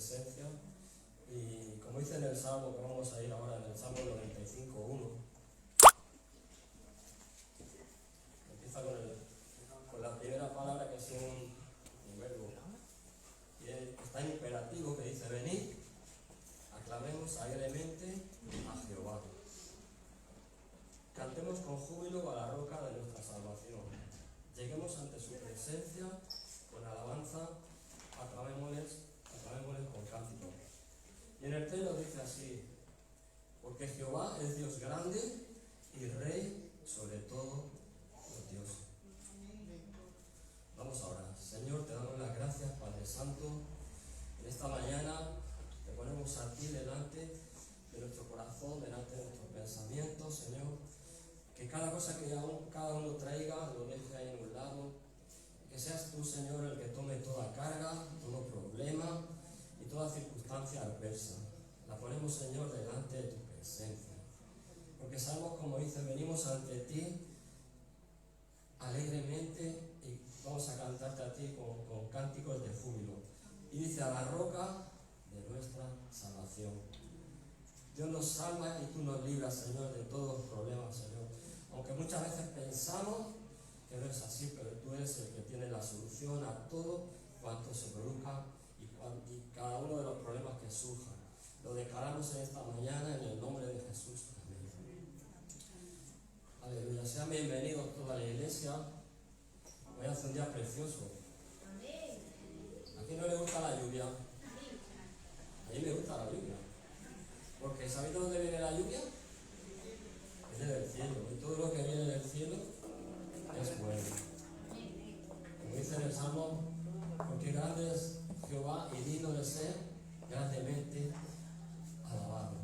presencia. Y como dice en el Salmo, que vamos a ir ahora en el Salmo 95:1, empieza con la primera palabra, que es un verbo, y está en imperativo, que dice: venid, aclamemos alegremente a Jehová. Cantemos con júbilo a la roca de nuestra salvación. Lleguemos ante su presencia con alabanza, aclamémosles con cántico. Y en el texto dice así: porque Jehová es Dios grande y Rey sobre todo los dioses. Vamos ahora. Señor, te damos las gracias, Padre Santo. En esta mañana te ponemos a ti delante de nuestro corazón, delante de nuestros pensamientos, Señor. Que cada cosa que cada uno traiga lo deje ahí en un lado. Que seas tú, Señor, el que tome toda carga, todo problema y toda circunstancia adversa. La ponemos, Señor, delante de tu presencia. Porque sabemos, como dice, venimos ante ti alegremente y vamos a cantarte a ti con cánticos de júbilo. Y dice: a la roca de nuestra salvación. Dios nos salva y tú nos libras, Señor, de todos los problemas, Señor. Aunque muchas veces pensamos que no es así, pero tú eres el que tiene la solución a todo cuanto se produzca y cada uno de los problemas que surjan. Lo declaramos en esta mañana en el nombre de Jesús. Amén. Aleluya. Sean bienvenidos toda la iglesia. Hoy hace un día precioso. ¿A quién no le gusta la lluvia? A mí me gusta la lluvia. Porque ¿sabéis de dónde viene la lluvia? Es del cielo. Y todo lo que viene del cielo es bueno. Como dice en el Salmo: porque grande es Jehová y digno de ser grandemente alabado.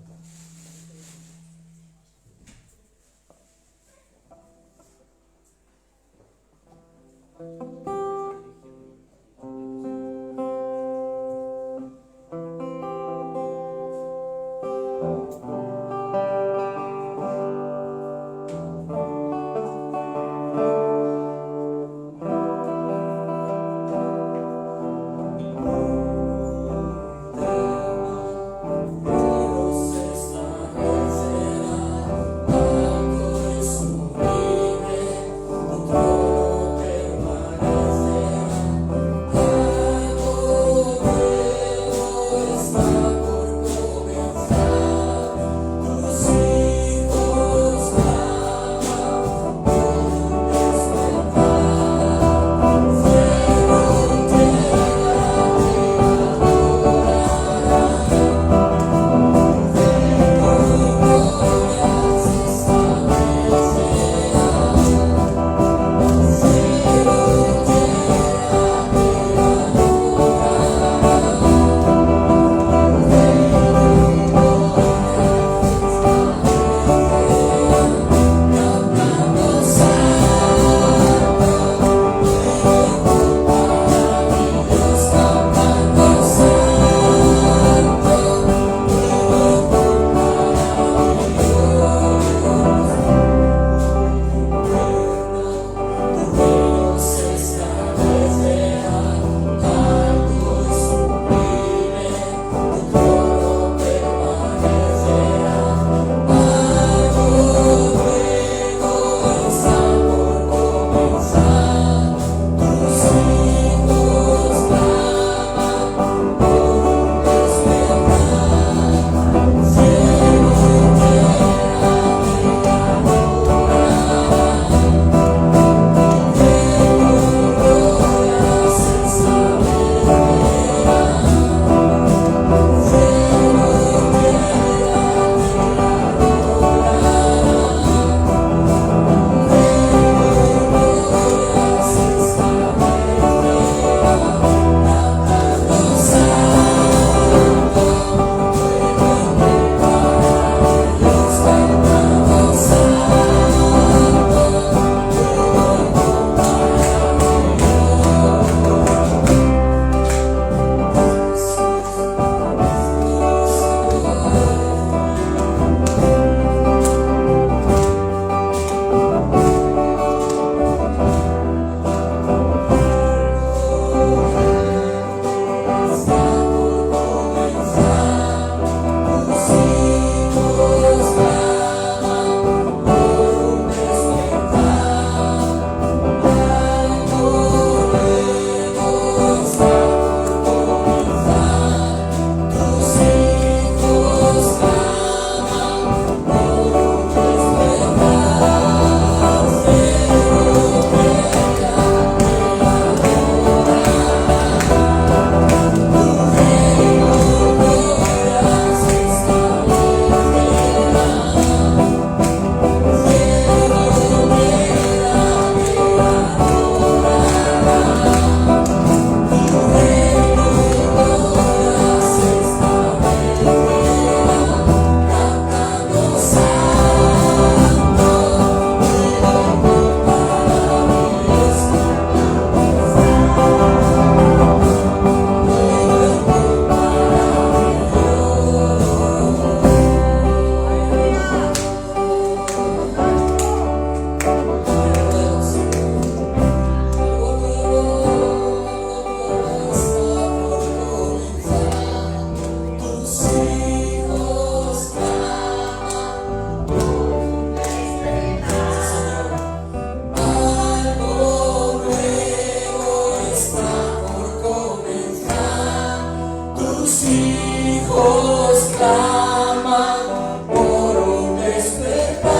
ojos claman por un despertar.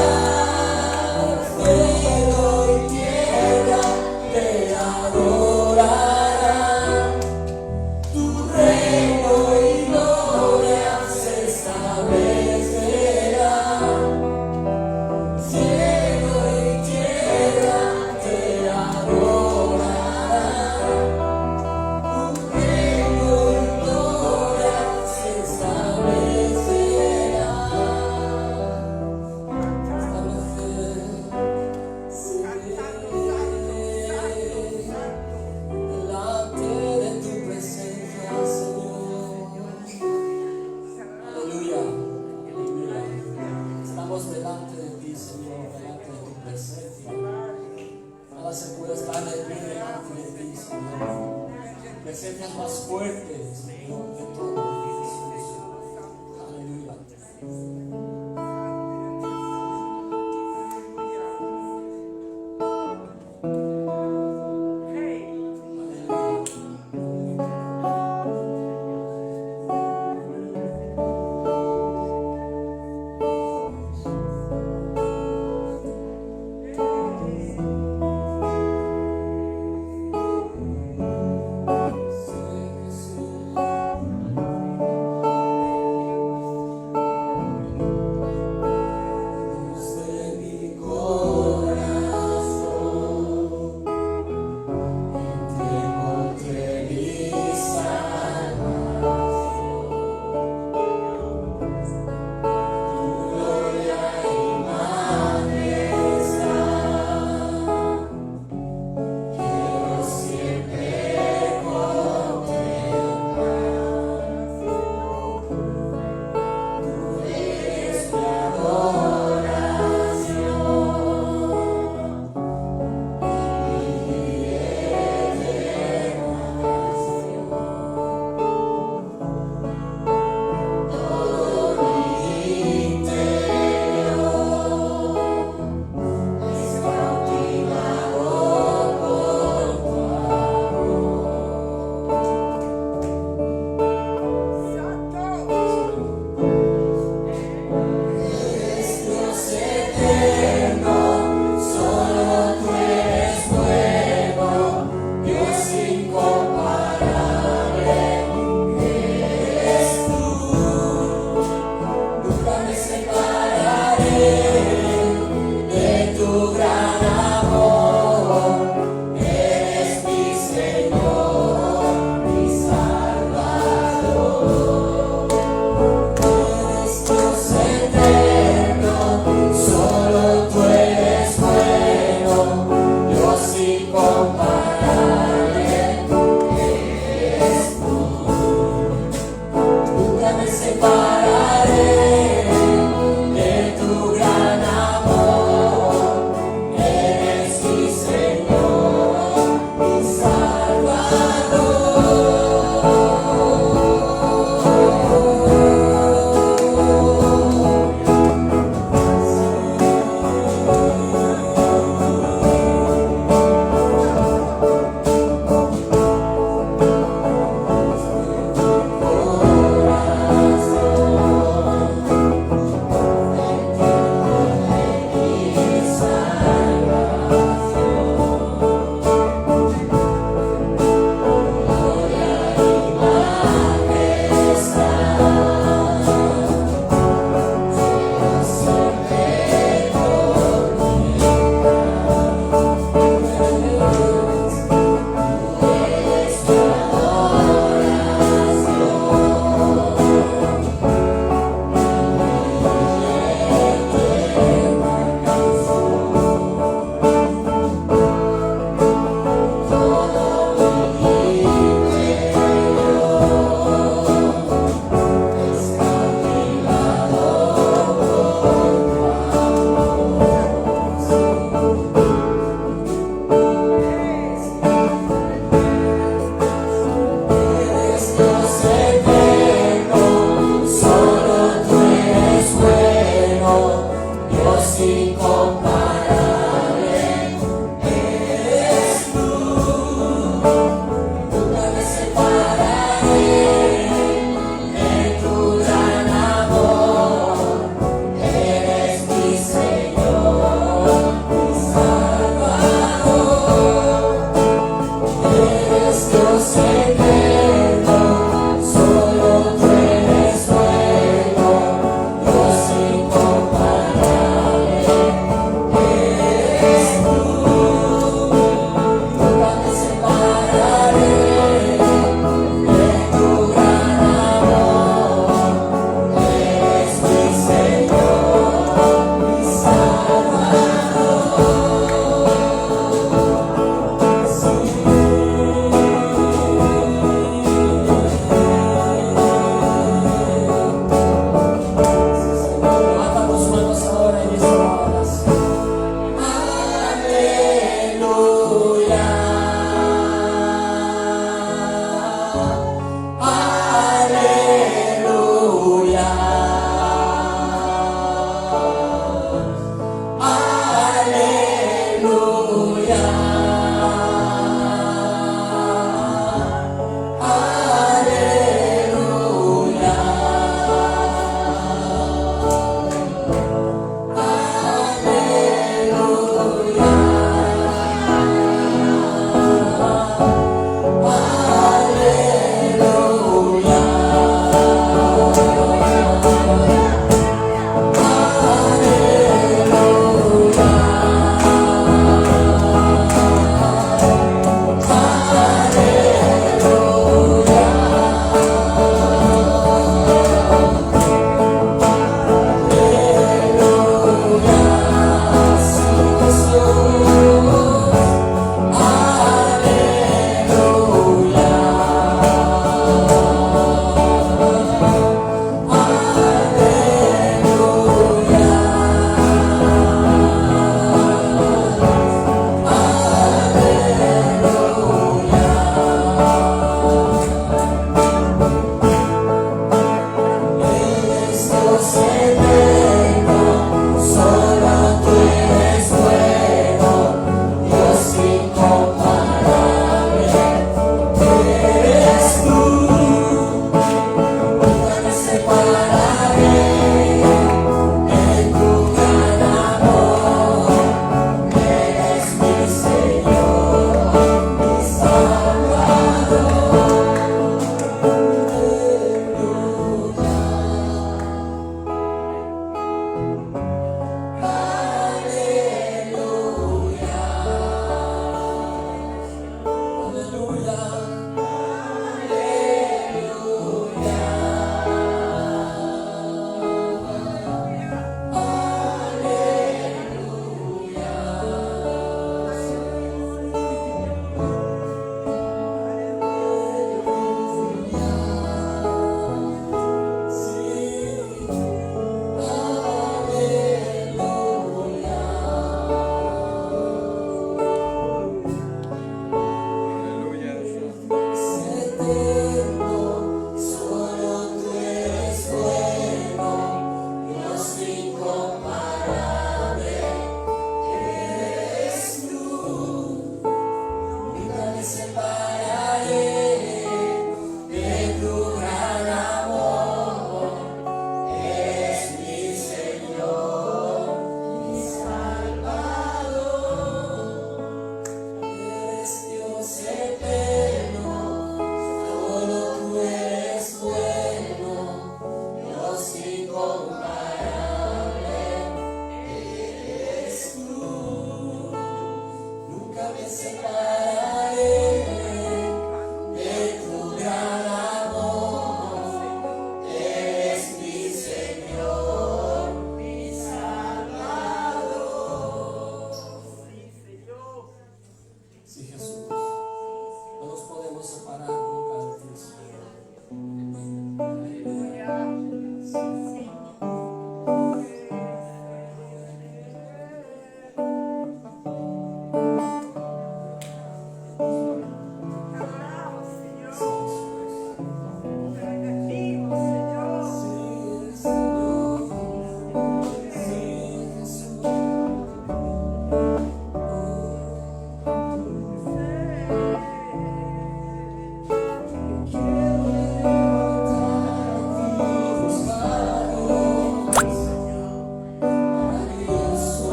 Cielo y tierra te adorarán. Tu reino y gloria se establecerá. Cielo y tierra te adorarán. Tu reino y gloria se establecerá. Delante de tu presencia, Señor. Aleluya, aleluya. Estamos delante de ti, Señor, delante de tu presencia. Nada se puede estar de ti delante de ti, Señor. Tu presencia es más fuerte, Señor, que todo, Jesús. Aleluya. Sé, Jesús,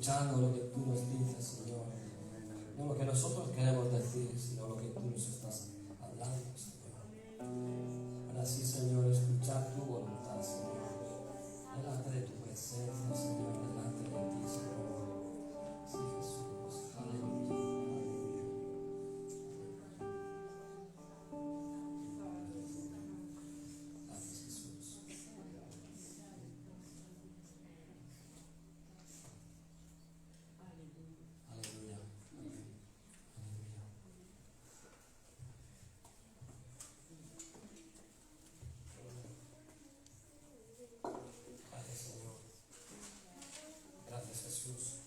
escuchando lo que tú nos dices, Señor. No lo que nosotros queremos decir, sino lo que tú nos estás hablando, Señor. Para así, Señor, escuchar tu voluntad, Señor. Delante de tu presencia, Señor, delante de ti, Señor. Sí, Jesús. Aleluya. Gracias, Jesús. Aleluya. Aleluya. Gracias, Señor. Gracias, Jesús.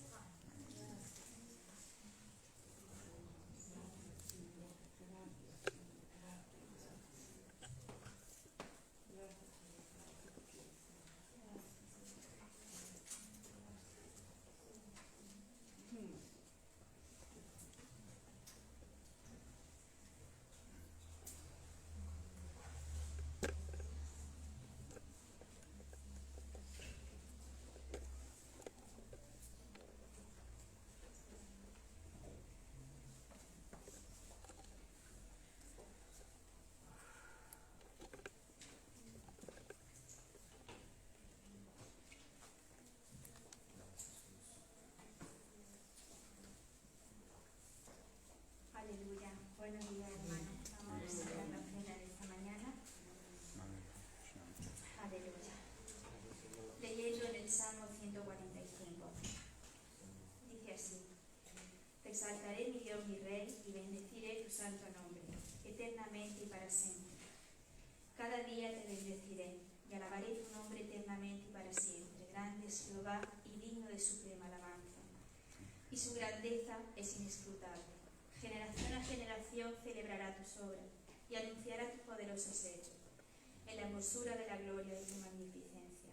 Aleluya. Buenos días, hermanos. Vamos a recibir la ofrenda de esta mañana. Aleluya. Leyendo en el Salmo 145. Dice así: Te exaltaré, mi Dios, mi Rey, y bendeciré tu santo nombre, eternamente y para siempre. Cada día te bendeciré, y alabaré tu nombre eternamente y para siempre. Grande es Jehová y digno de suprema alabanza, y su grandeza es inescrutable. Generación a generación celebrará tus obras y anunciará tus poderosos hechos, en la hermosura de la gloria de tu magnificencia.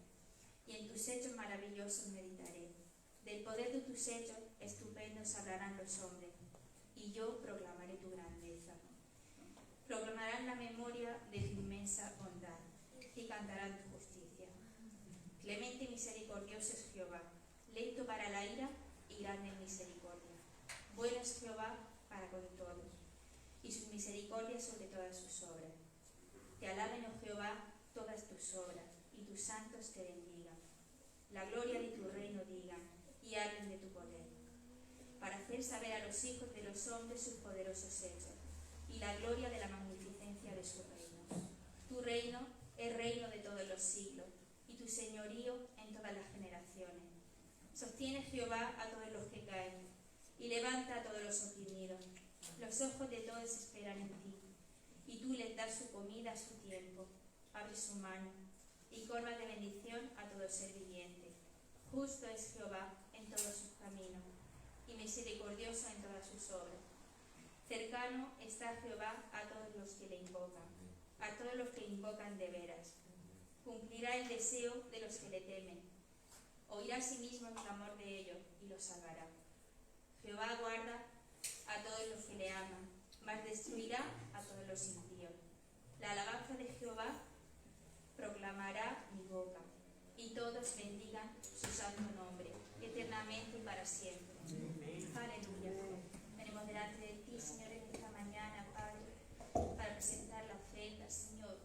Y en tus hechos maravillosos meditaré. Del poder de tus hechos estupendos hablarán los hombres, y yo proclamaré tu grandeza. Proclamarán la memoria de tu inmensa bondad, y cantarán tu justicia. Clemente y misericordioso es Jehová, lento para la ira y grande en misericordia. Bueno es Jehová para con todos, y su misericordia sobre todas sus obras. Te alaben, oh Jehová, todas tus obras, y tus santos te bendigan. La gloria de tu reino digan, y hablen de tu poder, para hacer saber a los hijos de los hombres sus poderosos hechos, y la gloria de la magnificencia de su reino. Tu reino es reino de todos los siglos, y tu señorío en todas las generaciones. Sostiene Jehová a todos los que caen, y levanta a todos los oprimidos. Los ojos de todos esperan en ti, y tú les das su comida a su tiempo. Abre su mano, y colmas de bendición a todo ser viviente. Justo es Jehová en todos sus caminos, y misericordioso en todas sus obras. Cercano está Jehová a todos los que le invocan, a todos los que invocan de veras. Cumplirá el deseo de los que le temen. Oirá a sí mismo el clamor de ellos, y los salvará. Jehová guarda a todos los que le aman, mas destruirá a todos los impíos. La alabanza de Jehová proclamará mi boca, y todos bendigan su santo nombre, eternamente y para siempre. Aleluya. Venimos delante de ti, Señor, en esta mañana, Padre, para presentar la ofrenda, Señor.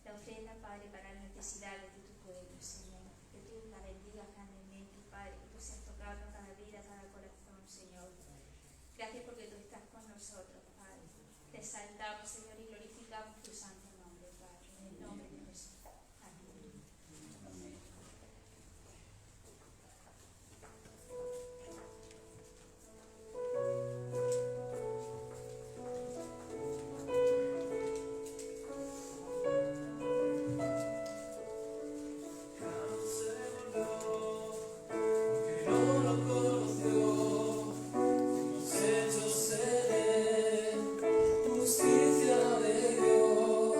La ofrenda, Padre, para las necesidades de tu pueblo, Señor. Que tú la bendigas grandemente, Padre, que tú seas tocando cada vida, cada corazón, Señor. Gracias porque tú estás con nosotros, Padre. Te exaltamos, Señor, y glorificamos tu santo nombre, Padre. En el nombre de Jesús. Amén. Justicia de Dios.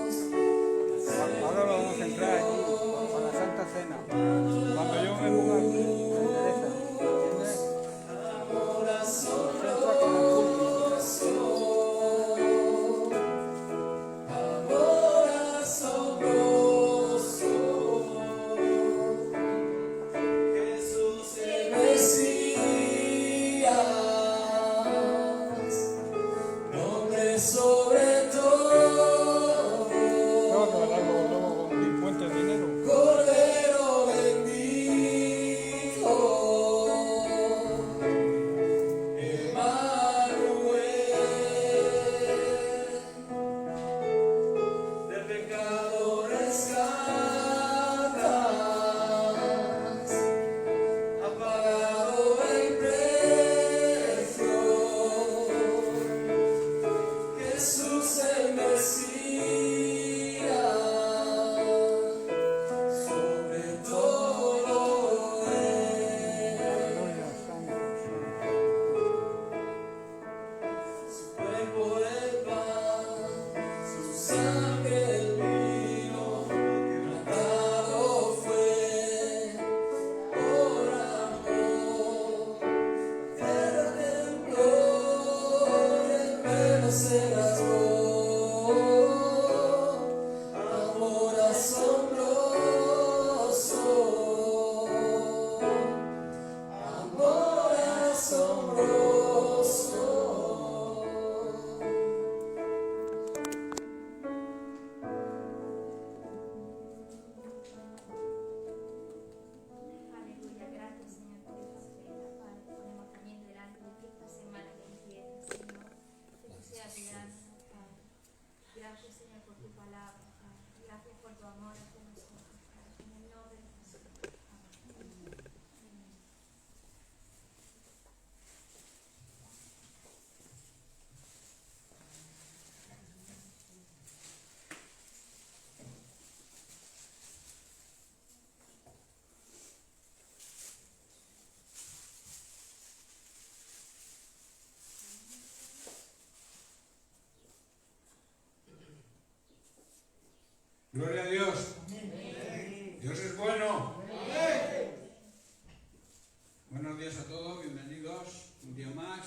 días a todos, bienvenidos un día más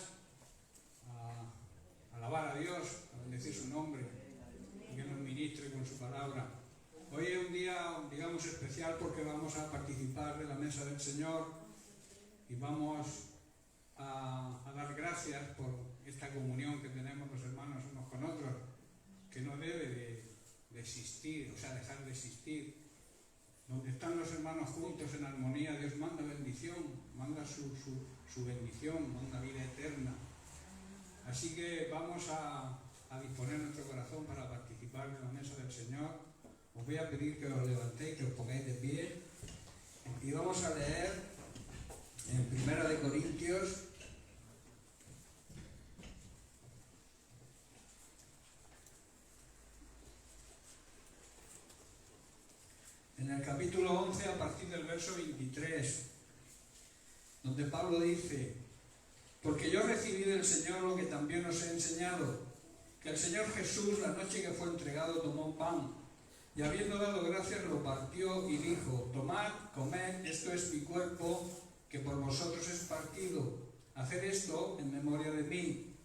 a alabar a Dios, a bendecir su nombre, y que nos ministre con su palabra. Hoy es un día, digamos, especial porque vamos a participar de la mesa del Señor y vamos a dar gracias por esta comunión que tenemos los hermanos unos con otros, que no debe de existir, o sea, dejar de existir. Donde están los hermanos juntos en armonía, Dios manda bendición, manda su bendición, manda vida eterna. Así que vamos a disponer nuestro corazón para participar de la mesa del Señor. Os voy a pedir que os levantéis, que os pongáis de pie. Y vamos a leer en 1 de Corintios, en el capítulo 11, a partir del verso 23, donde Pablo dice: porque yo recibí del Señor lo que también os he enseñado, que el Señor Jesús, la noche que fue entregado, tomó pan, y habiendo dado gracias lo partió y dijo: tomad, comed, esto es mi cuerpo, que por vosotros es partido, haced esto en memoria de mí.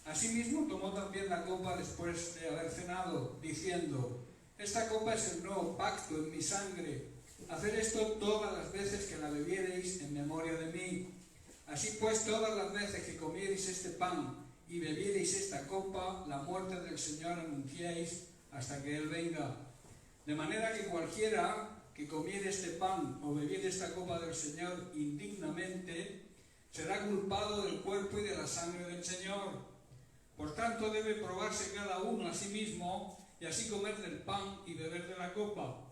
Asimismo tomó también la copa después de haber cenado, diciendo: esta copa es el nuevo pacto en mi sangre, haced esto todas las veces que la bebiereis en memoria de mí. Así pues, todas las veces que comiereis este pan y bebiereis esta copa, la muerte del Señor anunciáis hasta que Él venga. De manera que cualquiera que comiere este pan o bebiere esta copa del Señor indignamente, será culpado del cuerpo y de la sangre del Señor. Por tanto, debe probarse cada uno a sí mismo y así comer del pan y beber de la copa.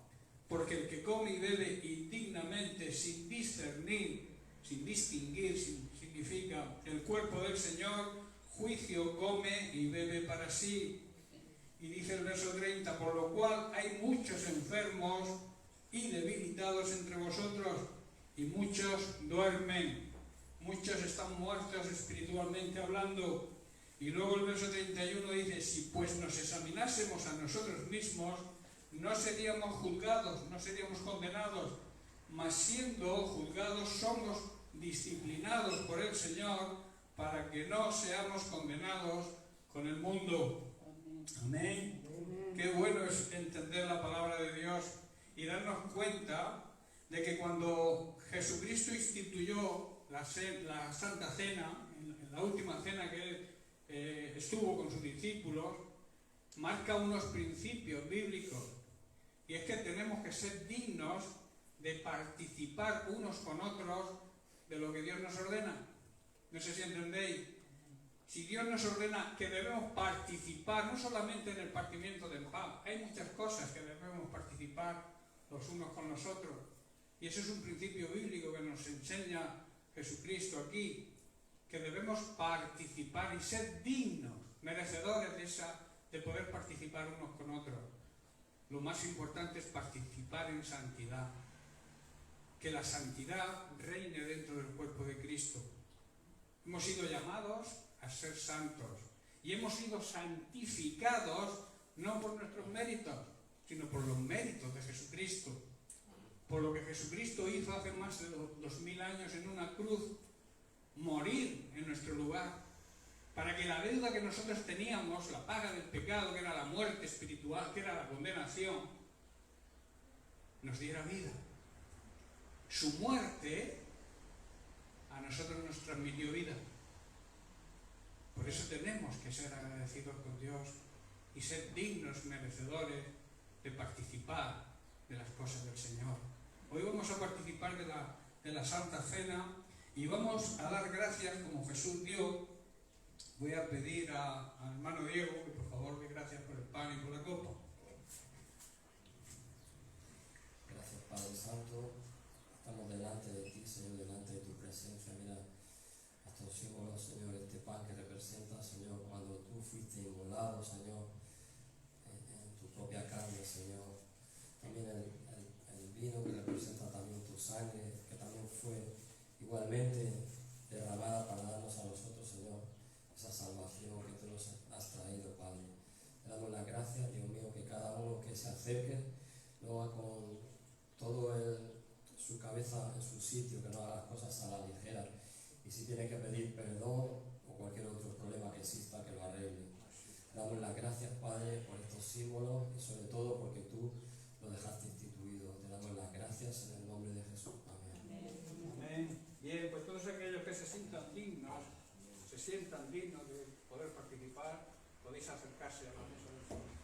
Porque el que come y bebe indignamente, sin discernir, sin distinguir, significa el cuerpo del Señor, juicio come y bebe para sí. Y dice el verso 30, por lo cual hay muchos enfermos y debilitados entre vosotros, y muchos duermen, muchos están muertos espiritualmente hablando. Y luego el verso 31 dice: si pues nos examinásemos a nosotros mismos, no seríamos juzgados, no seríamos condenados, mas siendo juzgados somos disciplinados por el Señor para que no seamos condenados con el mundo. Amén. Qué bueno es entender la palabra de Dios y darnos cuenta de que cuando Jesucristo instituyó la Santa Cena, en la última cena que Él estuvo con sus discípulos, marca unos principios bíblicos, y es que tenemos que ser dignos de participar unos con otros de lo que Dios nos ordena. No sé si entendéis. Si Dios nos ordena que debemos participar, no solamente en el partimiento del pan, hay muchas cosas que debemos participar los unos con los otros. Y ese es un principio bíblico que nos enseña Jesucristo aquí, que debemos participar y ser dignos, merecedores de poder participar unos con otros. Lo más importante es participar en santidad, que la santidad reine dentro del cuerpo de Cristo. Hemos sido llamados a ser santos y hemos sido santificados no por nuestros méritos, sino por los méritos de Jesucristo, por lo que Jesucristo hizo hace más de 2000 años en una cruz, morir en nuestro lugar, para que la deuda que nosotros teníamos, la paga del pecado, que era la muerte espiritual, que era la condenación, nos diera vida. Su muerte a nosotros nos transmitió vida. Por eso tenemos que ser agradecidos con Dios y ser dignos merecedores de participar de las cosas del Señor. Hoy vamos a participar de la Santa Cena y vamos a dar gracias como Jesús dio. Voy a pedir al hermano Diego que por favor dé gracias por el pan y por la copa. Gracias, Padre Santo. Estamos delante de ti, Señor, delante de tu presencia. Mira a estos símbolos, Señor, este pan que representa, Señor, cuando tú fuiste inmolado, Señor, en tu propia carne, Señor. También el vino que representa también tu sangre, que también fue igualmente derramada para darnos a nosotros, Señor, esa salvación que tú nos has traído, Padre. Te damos las gracias, Dios mío, que cada uno que se acerque lo haga con todo su cabeza en su sitio, que no haga las cosas a la ligera tiene que pedir perdón o cualquier otro problema que exista, que lo arregle. Damos las gracias, Padre, por estos símbolos y sobre todo porque tú lo dejaste instituido. Te damos las gracias en el nombre de Jesús. Amén. Amén. Bien, pues todos aquellos que se sientan dignos de poder participar, podéis acercarse a la mesa del Señor.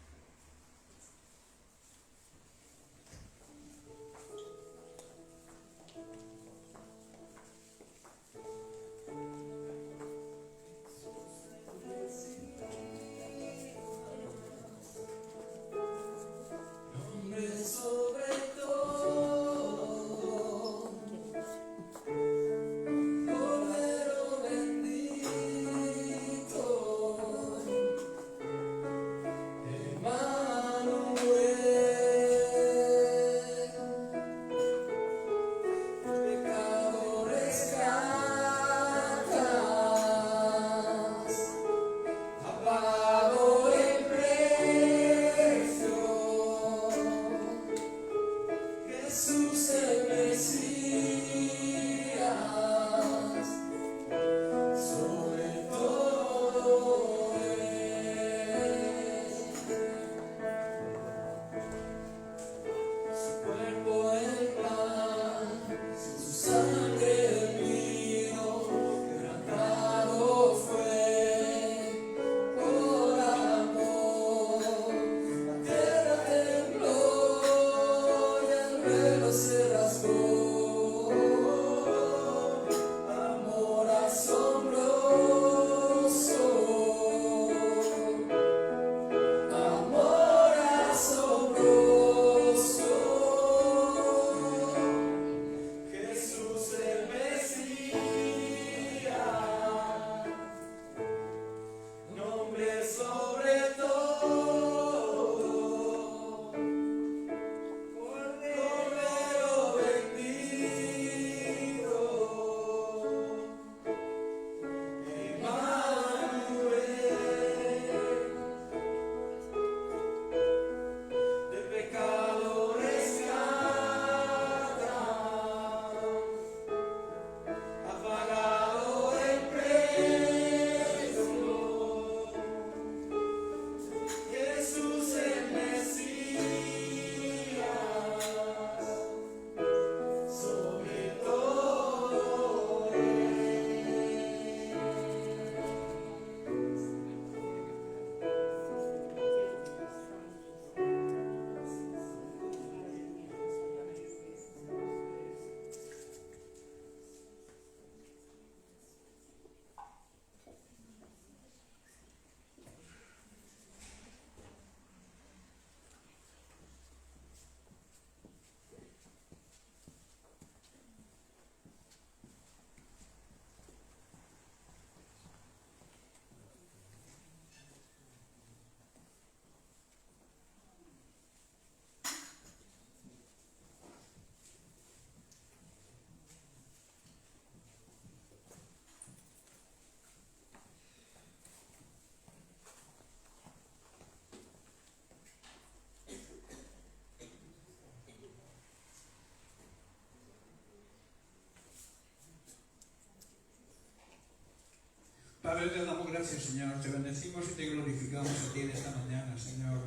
Padre, te damos gracias, Señor. Te bendecimos y te glorificamos a ti en esta mañana, Señor.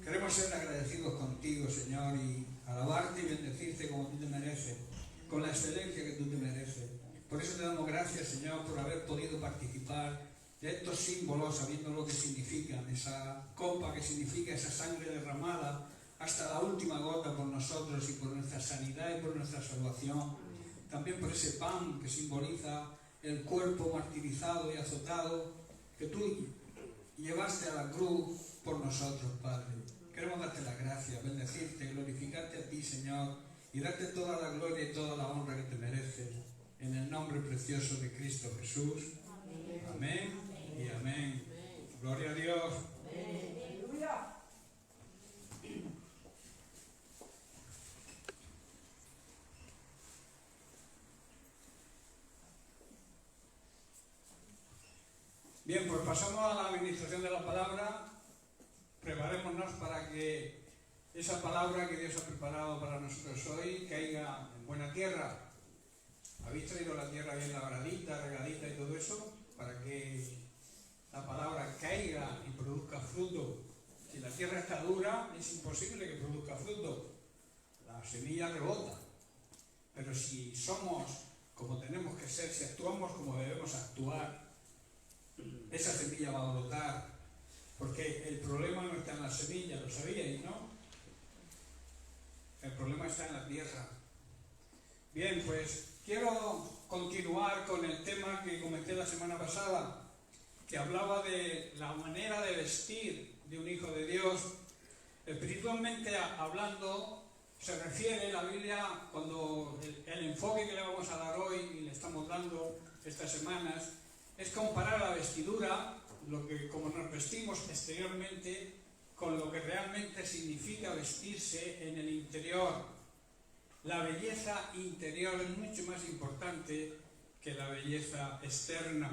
Queremos ser agradecidos contigo, Señor, y alabarte y bendecirte como tú te mereces, con la excelencia que tú te mereces. Por eso te damos gracias, Señor, por haber podido participar de estos símbolos, sabiendo lo que significan, esa copa que significa esa sangre derramada hasta la última gota por nosotros y por nuestra sanidad y por nuestra salvación. También por ese pan que simboliza el cuerpo martirizado y azotado que tú llevaste a la cruz por nosotros, Padre. Queremos darte las gracias, bendecirte, glorificarte a ti, Señor, y darte toda la gloria y toda la honra que te mereces, en el nombre precioso de Cristo Jesús. Amén y amén. Gloria a Dios. Aleluya. Bien, pues pasamos a la administración de la palabra. Preparémonos para que esa palabra que Dios ha preparado para nosotros hoy caiga en buena tierra. Habéis traído la tierra bien labradita, regadita eso para que la palabra caiga y produzca fruto. Si la tierra está dura, es imposible que produzca fruto. La semilla rebota. Pero si somos como tenemos que ser, si actuamos como debemos actuar, esa semilla va a brotar. Porque el problema no está en la semilla, lo sabíais, ¿no? El problema está en la tierra. Bien, pues quiero continuar con el tema que comenté la semana pasada, que hablaba de la manera de vestir de un hijo de Dios. Espiritualmente hablando, se refiere la Biblia, cuando el enfoque que le vamos a dar hoy y le estamos dando estas semanas, es comparar la vestidura, como nos vestimos exteriormente, con lo que realmente significa vestirse en el interior. La belleza interior es mucho más importante que la belleza externa.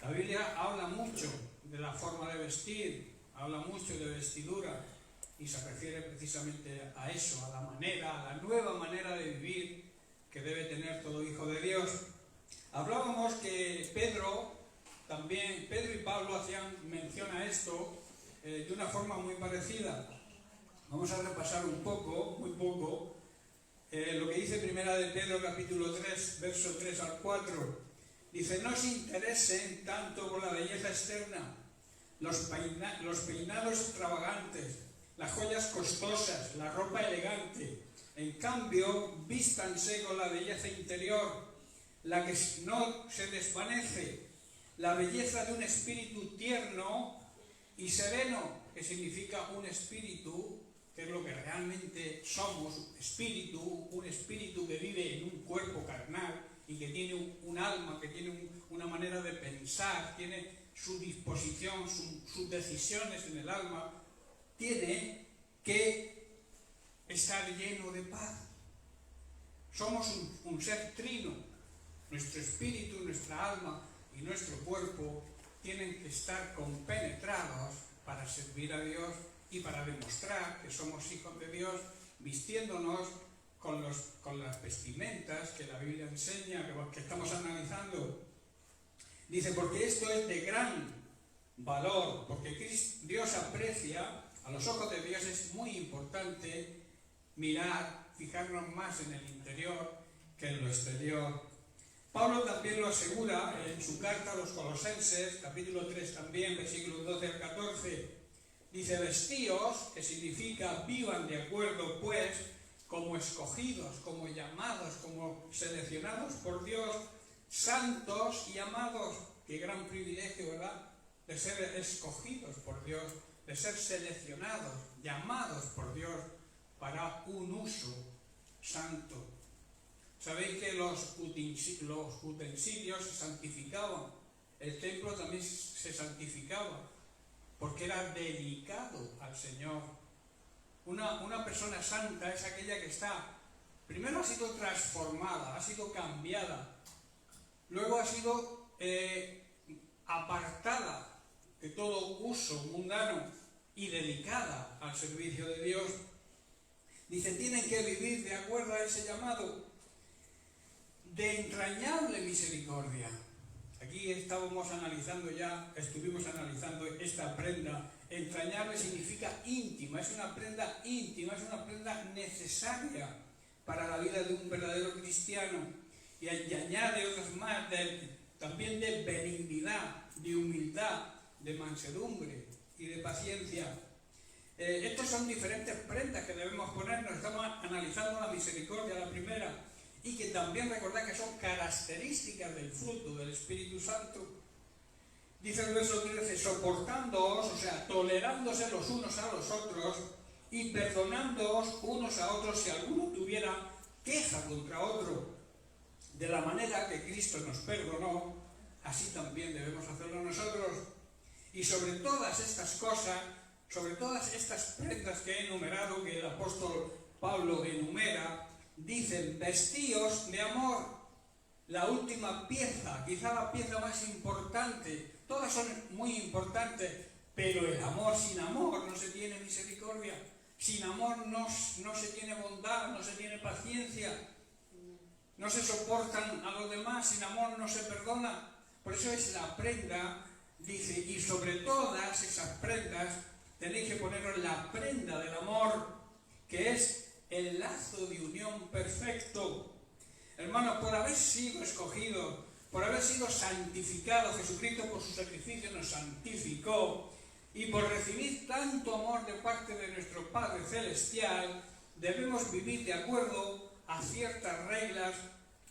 La Biblia habla mucho de la forma de vestir, habla mucho de vestidura y se refiere precisamente a eso, a la manera, a la nueva manera de vivir que debe tener todo hijo de Dios. Hablábamos que Pedro y Pablo hacían mención a esto de una forma muy parecida. Vamos a repasar un poco, muy poco, lo que dice Primera de Pedro capítulo 3, verso 3 al 4. Dice: no se interesen tanto por la belleza externa, los peinados extravagantes, las joyas costosas, la ropa elegante. En cambio, vístanse con la belleza interior, la que no se desvanece, la belleza de un espíritu tierno y sereno, que significa un espíritu, que es lo que realmente somos, un espíritu que vive en un cuerpo carnal y que tiene un alma, que tiene una manera de pensar, tiene su disposición, sus decisiones en el alma, tiene que estar lleno de paz. Somos un ser trino. Nuestro espíritu, nuestra alma y nuestro cuerpo tienen que estar compenetrados para servir a Dios y para demostrar que somos hijos de Dios, vistiéndonos con las vestimentas que la Biblia enseña, que estamos analizando. Dice: porque esto es de gran valor, porque Dios aprecia, a los ojos de Dios es muy importante mirar, fijarnos más en el interior que en lo exterior. Pablo también lo asegura en su carta a los Colosenses, capítulo 3 también, versículos 12 al 14. Dice: vestíos, que significa vivan de acuerdo pues, como escogidos, como llamados, como seleccionados por Dios, santos y amados. Qué gran privilegio, ¿verdad? De ser escogidos por Dios, de ser seleccionados, llamados por Dios para un uso santo. Sabéis que los utensilios se santificaban, el templo también se santificaba, porque era dedicado al Señor. Una persona santa es aquella que primero ha sido transformada, ha sido cambiada, luego ha sido apartada de todo uso mundano y dedicada al servicio de Dios. Dice: tienen que vivir de acuerdo a ese llamado de entrañable misericordia. Aquí estuvimos analizando esta prenda. Entrañable significa íntima, es una prenda íntima, es una prenda necesaria para la vida de un verdadero cristiano. Y añade otras más, también de benignidad, de humildad, de mansedumbre y de paciencia. Estos son diferentes prendas que debemos ponernos. Estamos analizando la misericordia, la primera, y que también recordad que son características del fruto del Espíritu Santo. Dice el verso 13: soportándoos, o sea, tolerándose los unos a los otros y perdonándoos unos a otros si alguno tuviera queja contra otro. De la manera que Cristo nos perdonó, así también debemos hacerlo nosotros. Y sobre todas estas cosas, sobre todas estas prendas que he enumerado, que el apóstol Pablo enumera, dicen: vestíos de amor. La última pieza, quizá la pieza más importante. Todas son muy importantes, pero el amor, sin amor no se tiene misericordia. Sin amor no se tiene bondad, no se tiene paciencia. No se soportan a los demás, sin amor no se perdona. Por eso es la prenda, dice, y sobre todas esas prendas tenéis que poneros la prenda del amor, que es el lazo de unión perfecto. Hermanos, por haber sido escogidos, por haber sido santificados, Jesucristo por su sacrificio nos santificó, y por recibir tanto amor de parte de nuestro Padre Celestial, debemos vivir de acuerdo a ciertas reglas,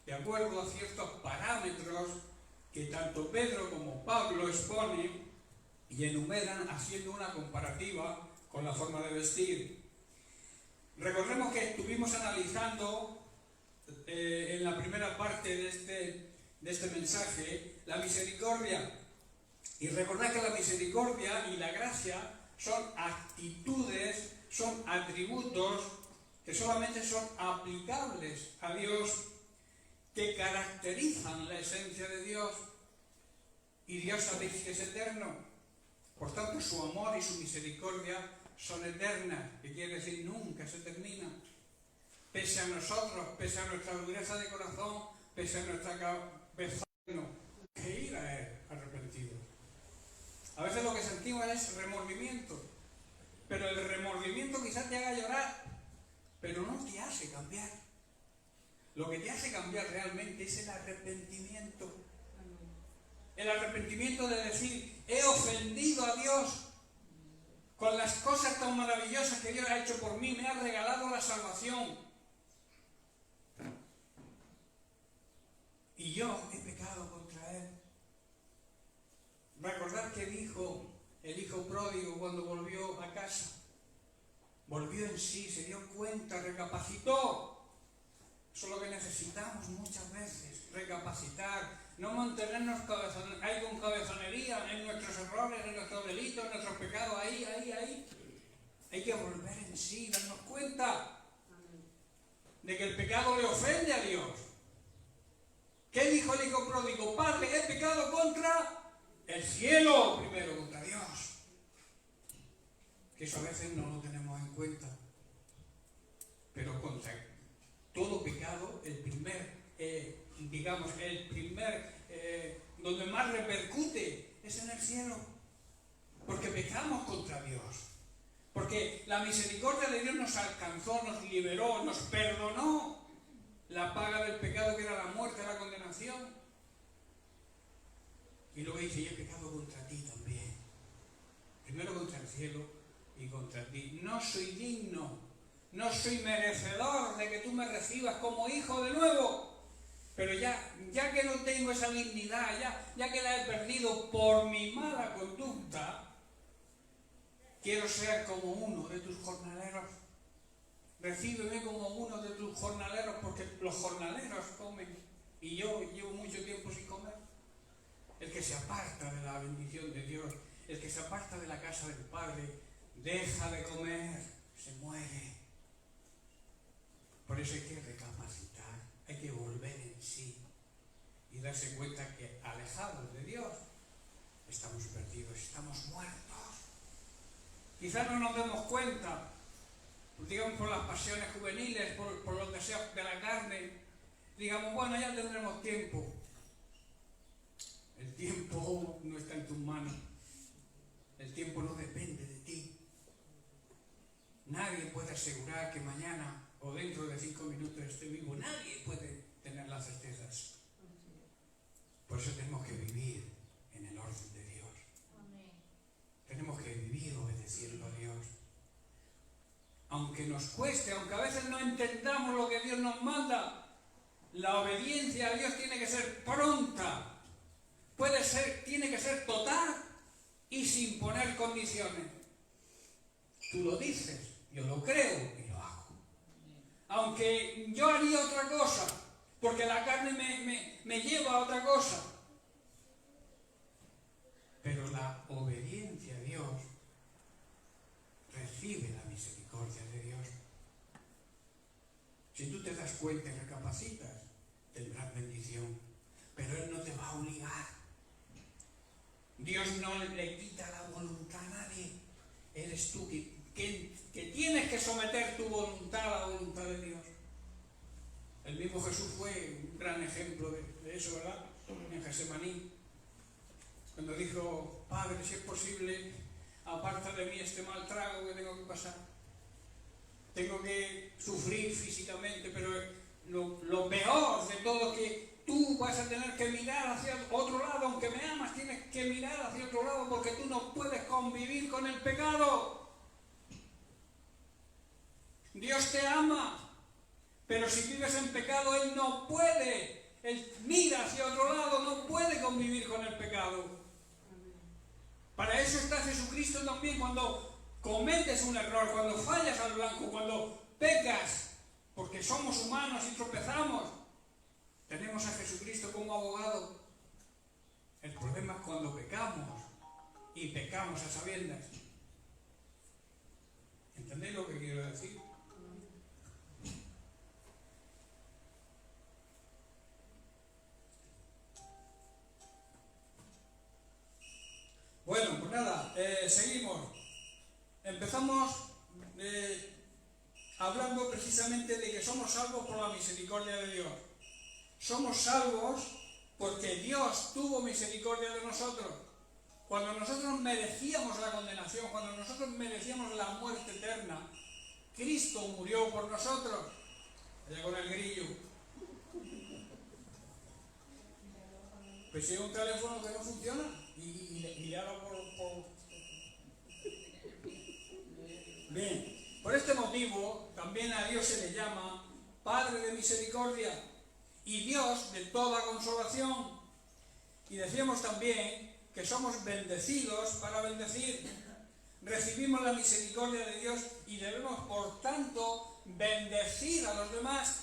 de acuerdo a ciertos parámetros que tanto Pedro como Pablo exponen y enumeran haciendo una comparativa con la forma de vestir. Recordemos que estuvimos analizando en la primera parte de este mensaje la misericordia. Y recordad que la misericordia y la gracia son actitudes, son atributos que solamente son aplicables a Dios, que caracterizan la esencia de Dios. Y Dios sabéis que es eterno. Por tanto, su amor y su misericordia son eternas, que quiere decir nunca se terminan. Pese a nosotros, pese a nuestra dureza de corazón, pese a nuestra cabeza, no, que ir a Él arrepentido. A veces lo que sentimos es remordimiento, pero el remordimiento quizás te haga llorar, pero no te hace cambiar. Lo que te hace cambiar realmente es el arrepentimiento. El arrepentimiento de decir, he ofendido a Dios con las cosas tan maravillosas que Dios ha hecho por mí, me ha regalado la salvación. Y yo he pecado contra Él. Recordad que dijo el hijo pródigo cuando volvió a casa. Volvió en sí, se dio cuenta, recapacitó. Eso es lo que necesitamos muchas veces, recapacitar, no mantenernos ahí con cabezonería en nuestros errores, en nuestros delitos, en nuestros pecados, ahí. Hay que volver en sí, darnos cuenta de que el pecado le ofende a Dios. ¿Qué dijo el hijo pródigo? Padre, he pecado contra el cielo, primero contra Dios. Que eso a veces no lo tenemos en cuenta. Pero contra todo pecado, el primer, donde más repercute es en el cielo. Porque pecamos contra Dios. Porque la misericordia de Dios nos alcanzó, nos liberó, nos perdonó la paga del pecado, que era la muerte, la condenación. Y luego dice, yo he pecado contra ti también. Primero contra el cielo y contra ti. No soy digno, no soy merecedor de que tú me recibas como hijo de nuevo. Pero ya que no tengo esa dignidad, ya que la he perdido por mi mala conducta, quiero ser como uno de tus jornaleros. Recíbeme como uno de tus jornaleros, porque los jornaleros comen y yo llevo mucho tiempo sin comer. El que se aparta de la bendición de Dios, el que se aparta de la casa del Padre, deja de comer, se muere. Por eso hay que recapacitar, hay que volver en sí y darse cuenta que alejados de Dios estamos perdidos, estamos muertos. Quizás no nos demos cuenta, digamos por las pasiones juveniles, por los deseos de la carne, digamos, bueno, ya tendremos tiempo. El tiempo no está en tus manos, el tiempo no depende de ti. Nadie puede asegurar que mañana o dentro de 5 minutos esté vivo, nadie puede tener las certezas. Por eso tenemos que vivir en el orden de Dios. Tenemos que vivir obedeciendo a Dios. Aunque nos cueste, aunque a veces no entendamos lo que Dios nos manda, la obediencia a Dios tiene que ser pronta. Tiene que ser total y sin poner condiciones. Tú lo dices, yo lo creo y lo hago. Aunque yo haría otra cosa, porque la carne me lleva a otra cosa. Pero la obediencia a Dios recibe la misericordia de Dios. Si tú te das cuenta y recapacitas, tendrás bendición. Pero Él no te va a obligar. Dios no le quita la voluntad a nadie. Eres tú que tienes que someter tu voluntad a la voluntad de Dios. El mismo Jesús fue un gran ejemplo de eso, ¿verdad? En Getsemaní. cuando dijo, Padre, si es posible, aparta de mí este mal trago que tengo que pasar. Tengo que sufrir físicamente, pero lo peor de todo es que tú vas a tener que mirar hacia otro lado. Aunque me amas, tienes que mirar hacia otro lado porque tú no puedes convivir con el pecado. Dios te ama, pero si vives en pecado, Él no puede. Él mira hacia otro lado, no puede convivir con el pecado. Para eso está Jesucristo también. Cuando cometes un error, cuando fallas al blanco, cuando pecas, porque somos humanos y tropezamos, tenemos a Jesucristo como abogado. El problema es cuando pecamos, y pecamos a sabiendas. ¿Entendéis lo que quiero decir? Bueno, pues nada, seguimos. Empezamos hablando precisamente de que somos salvos por la misericordia de Dios. Somos salvos porque Dios tuvo misericordia de nosotros. Cuando nosotros merecíamos la condenación, cuando nosotros merecíamos la muerte eterna, Cristo murió por nosotros. Allá con el grillo. Pues si hay un teléfono que no funciona y ahora por... Bien, por este motivo también a Dios se le llama Padre de misericordia y Dios de toda consolación. Y decíamos también que somos bendecidos para bendecir. Recibimos la misericordia de Dios y debemos, por tanto, bendecir a los demás.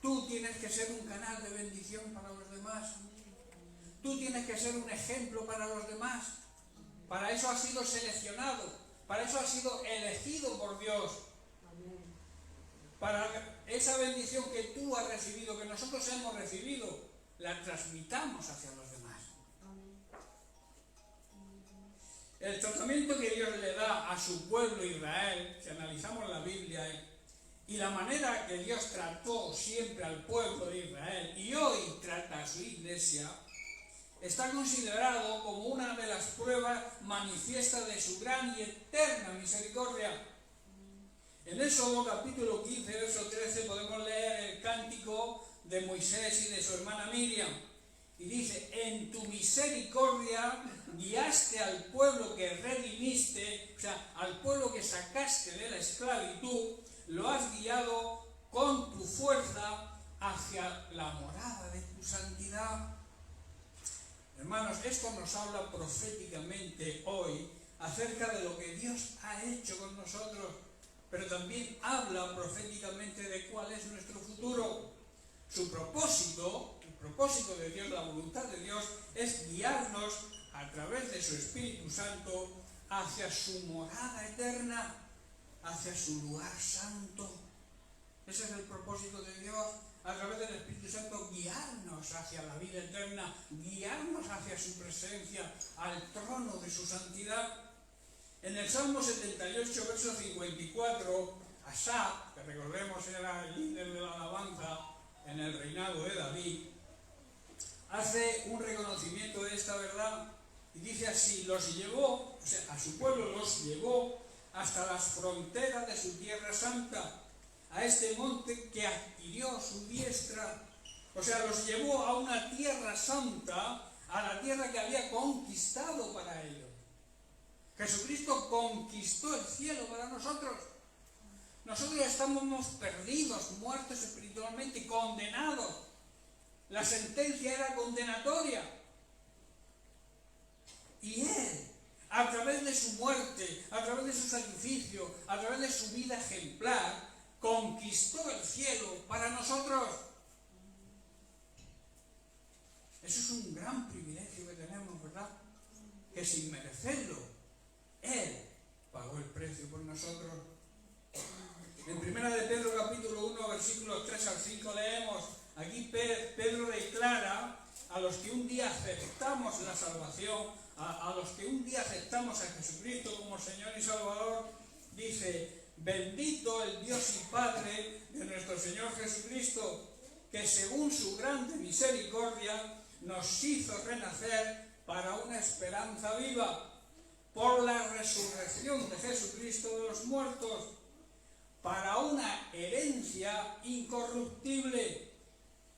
Tú tienes que ser un canal de bendición para los demás. Tú tienes que ser un ejemplo para los demás. Para eso has sido seleccionado. Para eso has sido elegido por Dios. Para esa bendición que tú has recibido, que nosotros hemos recibido, la transmitamos hacia los demás. El tratamiento que Dios le da a su pueblo Israel, si analizamos la Biblia, y la manera que Dios trató siempre al pueblo de Israel y hoy trata a su iglesia, está considerado como una de las pruebas manifiestas de su gran y eterna misericordia. En Éxodo capítulo 15, verso 13, podemos leer el cántico de Moisés y de su hermana Miriam. Y dice, en tu misericordia guiaste al pueblo que redimiste, o sea, al pueblo que sacaste de la esclavitud, lo has guiado con tu fuerza hacia la morada de tu santidad. Hermanos, esto nos habla proféticamente hoy acerca de lo que Dios ha hecho con nosotros, pero también habla proféticamente de cuál es nuestro futuro. Su propósito, el propósito de Dios, la voluntad de Dios, es guiarnos a través de su Espíritu Santo hacia su morada eterna, hacia su lugar santo. Ese es el propósito de Dios, a través del Espíritu Santo, guiarnos hacia la vida eterna, guiarnos hacia su presencia, al trono de su santidad. En el Salmo 78, verso 54, Asaf, que recordemos era el líder de la alabanza en el reinado de David, hace un reconocimiento de esta verdad y dice así, los llevó, o sea, a su pueblo los llevó hasta las fronteras de su tierra santa, a este monte que adquirió su diestra. O sea, los llevó a una tierra santa, a la tierra que había conquistado para ellos. Jesucristo conquistó el cielo para nosotros. Nosotros estábamos perdidos, muertos espiritualmente, condenados. La sentencia era condenatoria. Y Él, a través de su muerte, a través de su sacrificio, a través de su vida ejemplar, conquistó el cielo para nosotros. Eso es un gran privilegio que tenemos, ¿verdad? Que sin merecerlo, Él pagó el precio por nosotros. En 1 de Pedro capítulo 1, versículos 3 al 5 leemos, aquí Pedro declara a los que un día aceptamos la salvación, a los que un día aceptamos a Jesucristo como Señor y Salvador, dice, bendito el Dios y Padre de nuestro Señor Jesucristo, que según su grande misericordia nos hizo renacer para una esperanza viva, por la resurrección de Jesucristo de los muertos, para una herencia incorruptible,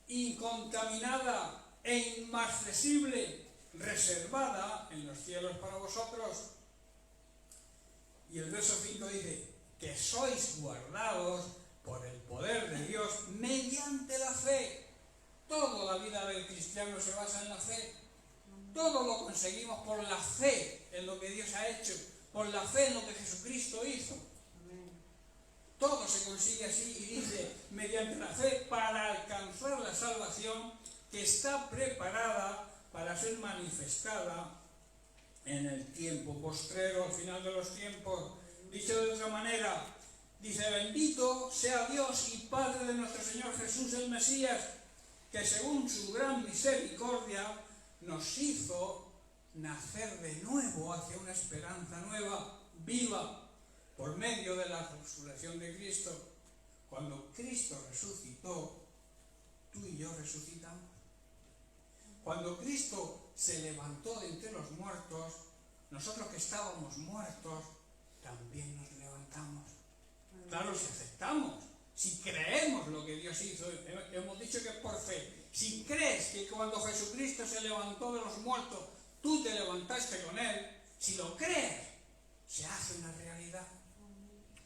incontaminada e inmarcesible, reservada en los cielos para vosotros. Y el verso 5 dice, que sois guardados por el poder de Dios mediante la fe. Toda la vida del cristiano se basa en la fe. Todo lo conseguimos por la fe en lo que Dios ha hecho, por la fe en lo que Jesucristo hizo. Todo se consigue así y dice, mediante la fe, para alcanzar la salvación que está preparada para ser manifestada en el tiempo postrero, al final de los tiempos. Dicho de otra manera, dice, bendito sea Dios y Padre de nuestro Señor Jesús el Mesías, que según su gran misericordia nos hizo nacer de nuevo hacia una esperanza nueva, viva, por medio de la resurrección de Cristo. Cuando Cristo resucitó, tú y yo resucitamos. Cuando Cristo se levantó de entre los muertos, nosotros que estábamos muertos, también nos levantamos. Claro, si aceptamos, si creemos lo que Dios hizo, hemos dicho que es por fe. Si crees que cuando Jesucristo se levantó de los muertos, tú te levantaste con Él, si lo crees, se hace una realidad.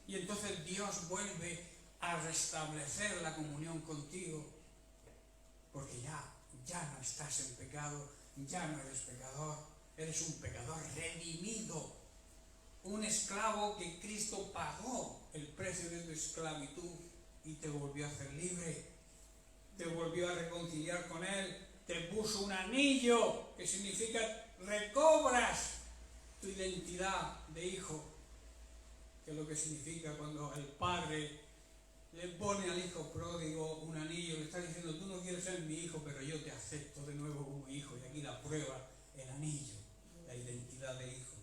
Y entonces Dios vuelve a restablecer la comunión contigo, porque ya no estás en pecado, ya no eres pecador, eres un pecador redimido, un esclavo que Cristo pagó el precio de tu esclavitud y te volvió a hacer libre, te volvió a reconciliar con Él, te puso un anillo, que significa recobras tu identidad de hijo, que es lo que significa cuando el padre le pone al hijo pródigo un anillo, le está diciendo, tú no quieres ser mi hijo, pero yo te acepto de nuevo como hijo, y aquí la prueba, el anillo, la identidad de hijo.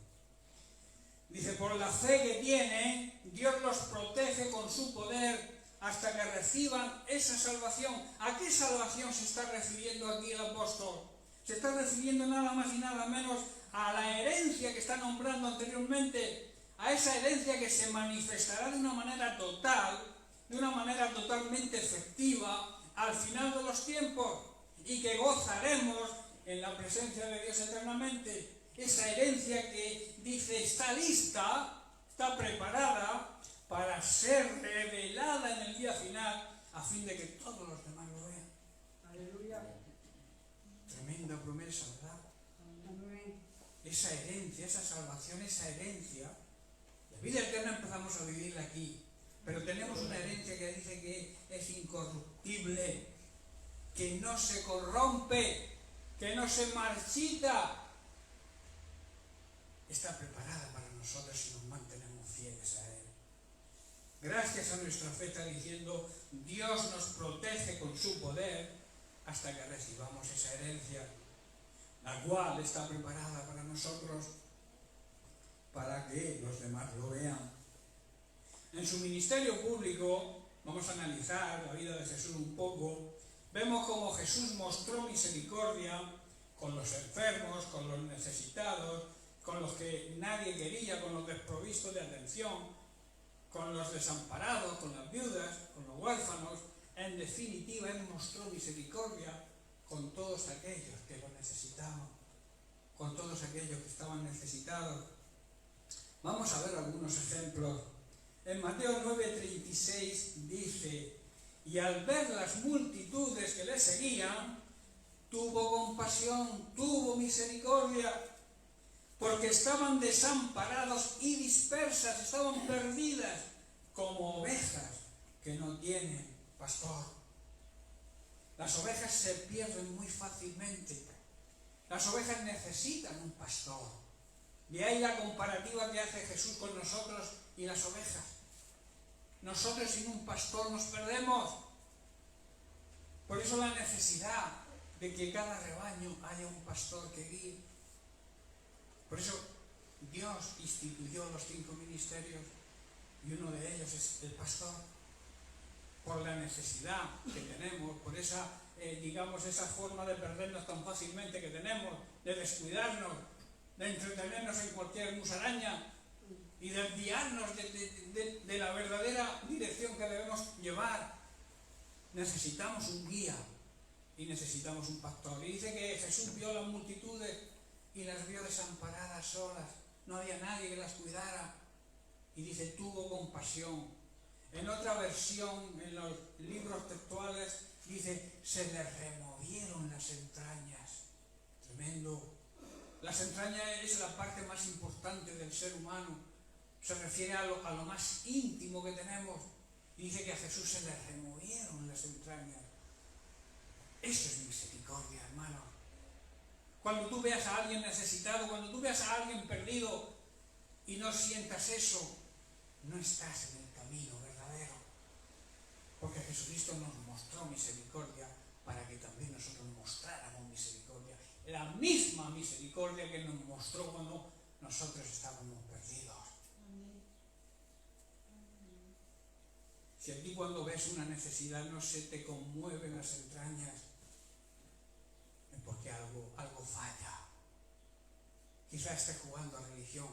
Dice, por la fe que tienen, Dios los protege con su poder hasta que reciban esa salvación. ¿A qué salvación se está refiriendo aquí el apóstol? Se está refiriendo nada más y nada menos a la herencia que está nombrando anteriormente, a esa herencia que se manifestará de una manera total, de una manera totalmente efectiva al final de los tiempos, y que gozaremos en la presencia de Dios eternamente. Esa herencia que dice está lista, está preparada para ser revelada en el día final, a fin de que todos los demás lo vean. Aleluya. Tremenda promesa, ¿verdad? Esa herencia, esa salvación, esa herencia, la vida eterna empezamos a vivirla aquí, pero tenemos una herencia que dice que es incorruptible, que no se corrompe, que no se marchita. Está preparada para nosotros si nos mantenemos fieles a Él. Gracias a nuestra fe, está diciendo, Dios nos protege con su poder hasta que recibamos esa herencia, la cual está preparada para nosotros, para que los demás lo vean. En su ministerio público, vamos a analizar la vida de Jesús un poco, vemos cómo Jesús mostró misericordia con los enfermos, con los necesitados, con los que nadie quería, con los desprovistos de atención, con los desamparados, con las viudas, con los huérfanos. En definitiva, Él mostró misericordia con todos aquellos que lo necesitaban, con todos aquellos que estaban necesitados. Vamos a ver algunos ejemplos. En Mateo 9:36 dice, y al ver las multitudes que le seguían, tuvo compasión, tuvo misericordia, porque estaban desamparados y dispersas, estaban perdidas como ovejas que no tienen pastor. Las ovejas se pierden muy fácilmente. Las ovejas necesitan un pastor. De ahí la comparativa que hace Jesús con nosotros y las ovejas. Nosotros sin un pastor nos perdemos. Por eso la necesidad de que cada rebaño haya un pastor que guíe. Por eso Dios instituyó los 5 ministerios y uno de ellos es el pastor. por la necesidad que tenemos, por esa, digamos, esa forma de perdernos tan fácilmente que tenemos, de descuidarnos, de entretenernos en cualquier musaraña y de desviarnos de la verdadera dirección que debemos llevar. Necesitamos un guía y necesitamos un pastor. Y dice que Jesús vio las multitudes y las vio desamparadas solas, no había nadie que las cuidara, y dice, tuvo compasión. En otra versión, en los libros textuales, dice, se le removieron las entrañas. Tremendo. Las entrañas es la parte más importante del ser humano, se refiere a lo más íntimo que tenemos, y dice que a Jesús se le removieron las entrañas. Eso es misericordia, hermano. Cuando tú veas a alguien necesitado, cuando tú veas a alguien perdido y no sientas eso, no estás en el camino verdadero. Porque Jesucristo nos mostró misericordia para que también nosotros mostráramos misericordia. La misma misericordia que nos mostró cuando nosotros estábamos perdidos. Si a ti cuando ves una necesidad no se te conmueven las entrañas, es porque algo falla. Quizás estés jugando a religión,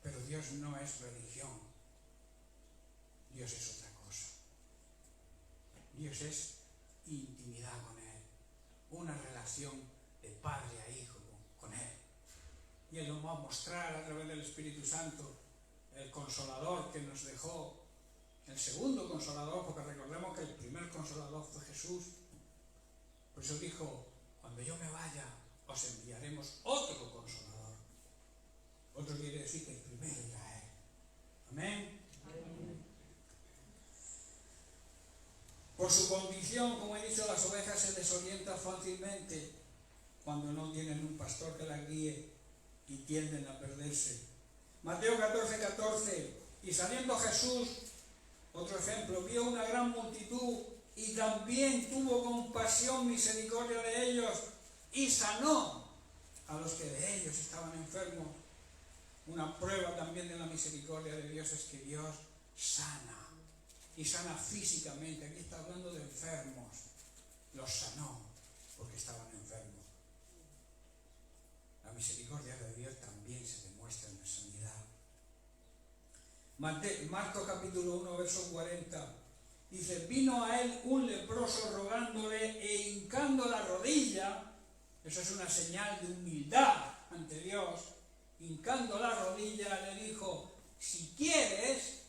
pero Dios no es religión. Dios es otra cosa. Dios es intimidad con Él, una relación de padre a hijo con Él. Y Él nos va a mostrar a través del Espíritu Santo, el Consolador que nos dejó, el segundo Consolador, porque recordemos que el primer Consolador fue Jesús. Por eso dijo, cuando yo me vaya, os enviaremos otro Consolador. Otro quiere decir que el primero era Él. Amén. Amén. Por su condición, como he dicho, las ovejas se desorientan fácilmente cuando no tienen un pastor que las guíe y tienden a perderse. Mateo 14:14, y saliendo Jesús, otro ejemplo, vio una gran multitud y también tuvo compasión, misericordia de ellos y sanó a los que de ellos estaban enfermos. Una prueba también de la misericordia de Dios es que Dios sana, y sana físicamente. Aquí está hablando de enfermos. Los sanó porque estaban enfermos. La misericordia de Dios también se demuestra en la sanidad. Marcos capítulo 1, verso 40. Dice, vino a él un leproso rogándole e hincando la rodilla. Eso es una señal de humildad ante Dios. Hincando la rodilla le dijo, si quieres,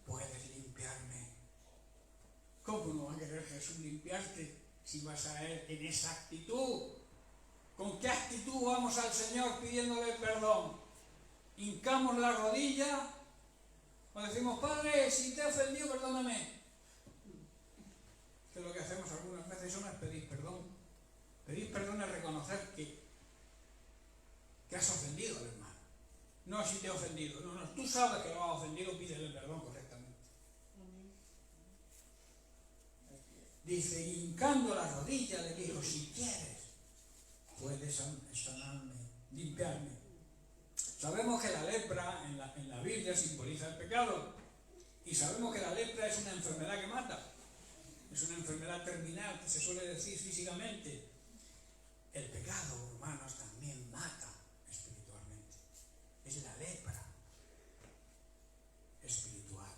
puedes limpiarme. ¿Cómo no va a querer Jesús limpiarte si vas a Él en esa actitud? ¿Con qué actitud vamos al Señor pidiéndole perdón? ¿Hincamos la rodilla o decimos, Padre, si te he ofendido, perdóname? Que lo que hacemos algunas veces eso no es pedir perdón. Pedir perdón es reconocer que has ofendido al hermano. No si te he ofendido. No, tú sabes que lo has ofendido, pídele perdón correctamente. Dice, hincando la rodilla le dijo, si quieres, puedes sanarme, limpiarme. Sabemos que la lepra en la Biblia simboliza el pecado. Y sabemos que la lepra es una enfermedad que mata. Es una enfermedad terminal que se suele decir físicamente. El pecado, hermanos, también mata espiritualmente. Es la lepra espiritual.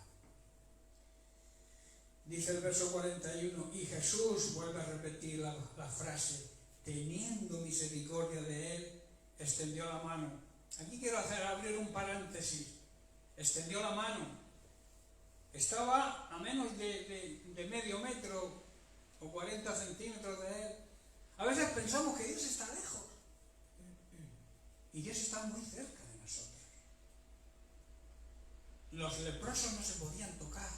Dice el verso 41, y Jesús vuelve a repetir la frase, teniendo misericordia de él, extendió la mano. Aquí quiero abrir un paréntesis. Extendió la mano. Estaba a menos de medio metro o 40 centímetros de él. A veces pensamos que Dios está lejos. Y Dios está muy cerca de nosotros. Los leprosos no se podían tocar.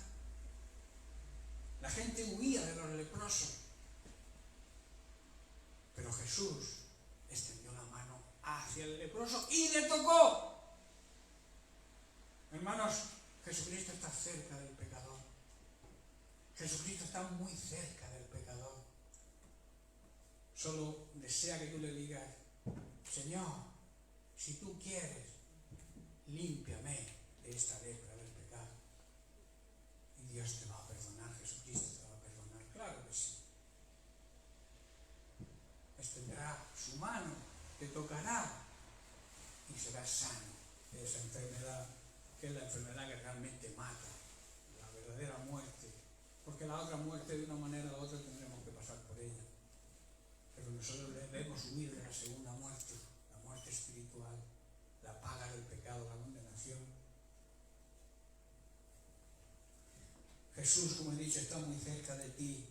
La gente huía de los leprosos. Pero Jesús extendió la mano hacia el leproso y le tocó. Hermanos, Jesucristo está cerca del pecador. Jesucristo está muy cerca del pecador. Solo desea que tú le digas, Señor, si tú quieres, límpiame de esta lepra del pecado. Dios te va a perdonar, Jesucristo te va a perdonar, claro que sí. Extenderá su mano, te tocará y serás sano de esa enfermedad, que es la enfermedad que realmente mata, la verdadera muerte, porque la otra muerte de una manera u otra tendremos que pasar por ella, pero nosotros debemos huir de la segunda muerte, la muerte espiritual, la paga del pecado, la condenación. Jesús, como he dicho, está muy cerca de ti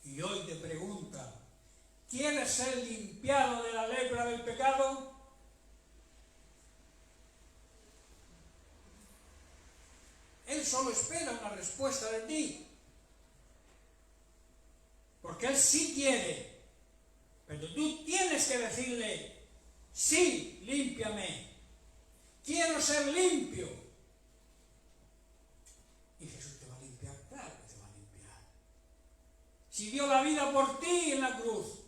y hoy te pregunta: ¿quieres ser limpiado de la lepra del pecado? Él solo espera una respuesta de ti, porque Él sí quiere, pero tú tienes que decirle: sí, límpiame, quiero ser limpio. Y Jesús te va a limpiar, claro que te va a limpiar. Si dio la vida por ti en la cruz,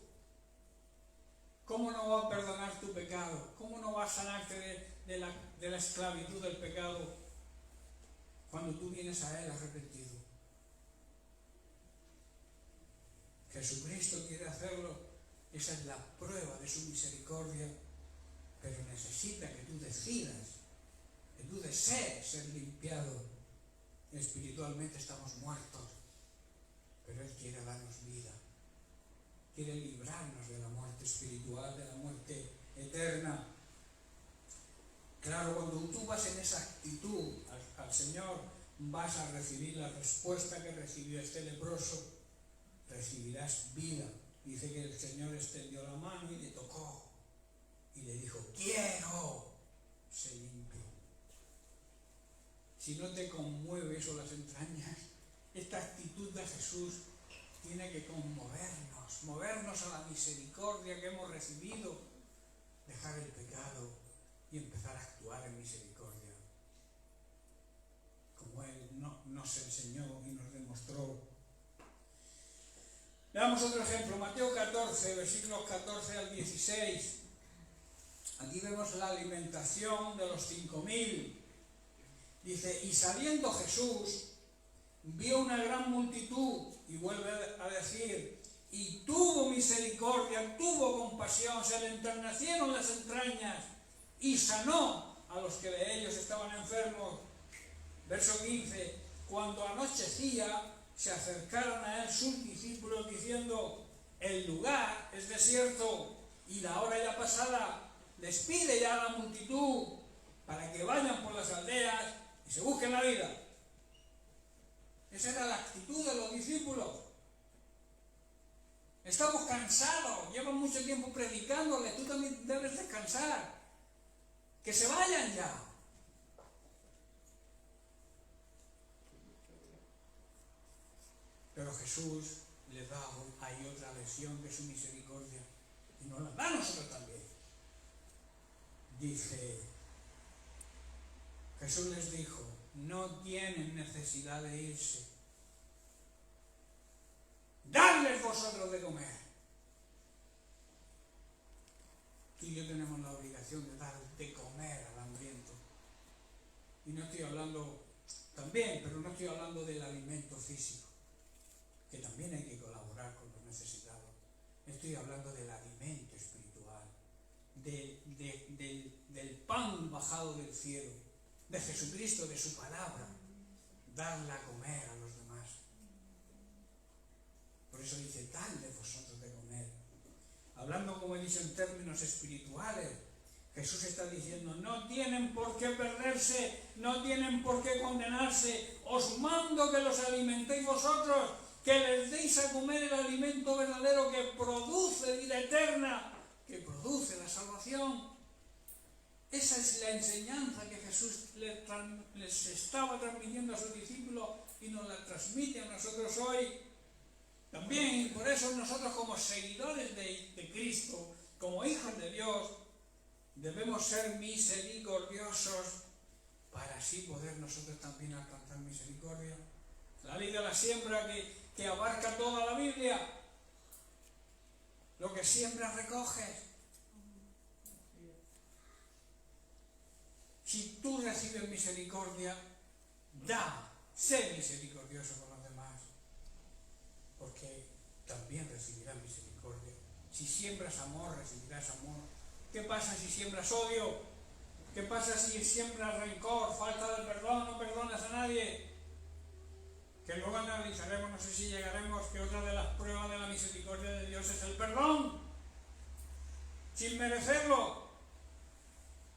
¿cómo no va a perdonar tu pecado? ¿Cómo no va a sanarte de la esclavitud del pecado cuando tú vienes a Él arrepentido? Jesucristo quiere hacerlo, esa es la prueba de su misericordia, pero necesita que tú decidas, que tú desees ser limpiado. Espiritualmente estamos muertos, pero Él quiere darnos vida, quiere librarnos de la muerte espiritual, de la muerte eterna. Claro, cuando tú vas en esa actitud al Señor, vas a recibir la respuesta que recibió este leproso. Recibirás vida. Dice que el Señor extendió la mano y le tocó y le dijo: quiero ser limpio. Si no te conmueve eso las entrañas, esta actitud de Jesús tiene que conmovernos, movernos a la misericordia que hemos recibido, dejar el pecado y empezar a actuar en misericordia, como Él nos enseñó y nos demostró. Veamos otro ejemplo, Mateo 14, versículos 14 al 16. Aquí vemos la alimentación de los 5.000. Dice: y saliendo Jesús, vio una gran multitud, y vuelve a decir, y tuvo misericordia, tuvo compasión, se le enternecieron las entrañas, y sanó a los que de ellos estaban enfermos. Verso 15, cuando anochecía, se acercaron a él sus discípulos diciendo: el lugar es desierto y la hora ya pasada, despide ya a la multitud para que vayan por las aldeas y se busquen la vida. Esa era la actitud de los discípulos. Estamos cansados, llevan mucho tiempo predicándole, tú también debes descansar. Que se vayan ya. Pero Jesús les da ahí otra lección de su misericordia y nos la da a nosotros también. Dice, Jesús les dijo: no tienen necesidad de irse, dadles vosotros de comer. Tú y yo tenemos la obligación de dar de comer al hambriento. Y no estoy hablando, también, pero no estoy hablando del alimento físico, que también hay que colaborar con los necesitados. Estoy hablando del alimento espiritual, del pan bajado del cielo, de Jesucristo, de su palabra, darla a comer a los demás. Por eso dice: dadle vosotros de comer. Hablando, como he dicho, en términos espirituales, Jesús está diciendo: no tienen por qué perderse, no tienen por qué condenarse, os mando que los alimentéis vosotros, que les deis a comer el alimento verdadero que produce vida eterna, que produce la salvación. Esa es la enseñanza que Jesús les estaba transmitiendo a sus discípulos y nos la transmite a nosotros hoy. También, y por eso nosotros, como seguidores de Cristo, como hijos de Dios, debemos ser misericordiosos para así poder nosotros también alcanzar misericordia. La ley de la siembra que abarca toda la Biblia. Lo que siembras recoges. Si tú recibes misericordia, da sé misericordioso con los demás, porque también recibirás misericordia. Si siembras amor, recibirás amor. ¿Qué pasa si siembras odio? ¿Qué pasa si siembras rencor, falta de perdón, no perdonas a nadie? Que luego analizaremos, no sé si llegaremos, que otra de las pruebas de la misericordia de Dios es el perdón, sin merecerlo,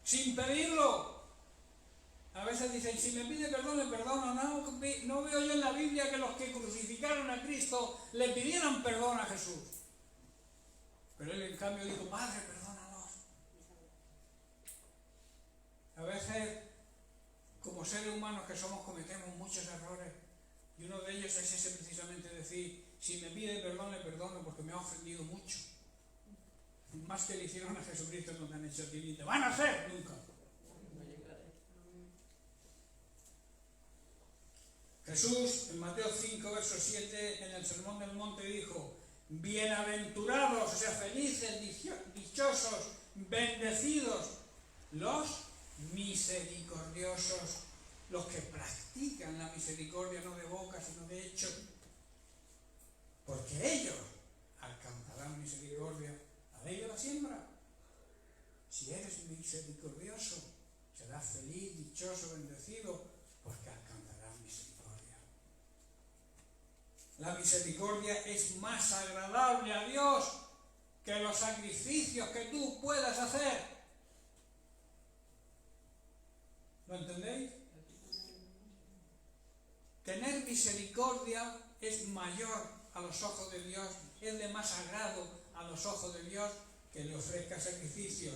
sin pedirlo. A veces dicen, si me pide perdón, le perdono. No veo yo en la Biblia que los que crucificaron a Cristo le pidieran perdón a Jesús. Pero él en cambio dijo, Padre, perdónanos. A veces, como seres humanos que somos, cometemos muchos errores. Y uno de ellos es ese precisamente, decir, si me pide perdón, le perdono porque me ha ofendido mucho. Más que le hicieron a Jesucristo no te han hecho a ti ni te van a hacer nunca. Jesús, en Mateo 5, verso 7, en el Sermón del Monte dijo, bienaventurados, o sea, felices, dichosos, bendecidos, los misericordiosos, los que practican la misericordia no de boca, sino de hecho, porque ellos alcanzarán misericordia. La ley de la siembra. Si eres misericordioso, serás feliz, dichoso, bendecido, porque alcanzarás misericordia. La misericordia es más agradable a Dios que los sacrificios que tú puedas hacer. ¿Lo entendéis? Tener misericordia es mayor a los ojos de Dios, es de más agrado a los ojos de Dios que le ofrezca sacrificios.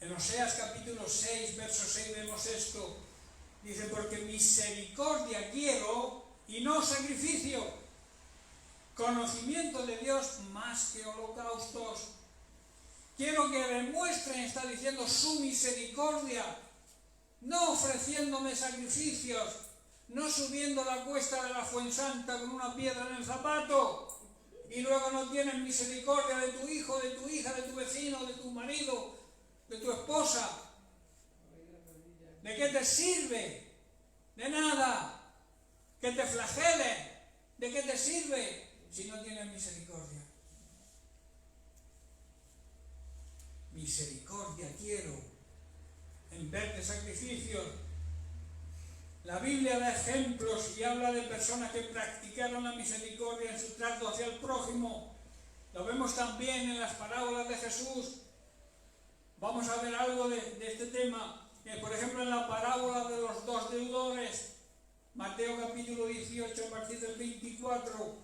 En Oseas capítulo 6, verso 6 vemos esto. Dice, porque misericordia quiero y no sacrificio, conocimiento de Dios más que holocaustos. Quiero que demuestren, está diciendo, su misericordia, no ofreciéndome sacrificios, no subiendo la cuesta de la Fuensanta con una piedra en el zapato, y luego no tienen misericordia de tu hijo, de tu hija, de tu vecino, de tu marido, de tu esposa. ¿De qué te sirve? De nada. Que te flagele. ¿De qué te sirve si no tienes misericordia? Misericordia quiero en vez de sacrificios. La Biblia da ejemplos y habla de personas que practicaron la misericordia en su trato hacia el prójimo. Lo vemos también en las parábolas de Jesús. Vamos a ver algo de este tema. Por ejemplo, en la parábola de los dos deudores, Mateo capítulo 18, a partir del 24,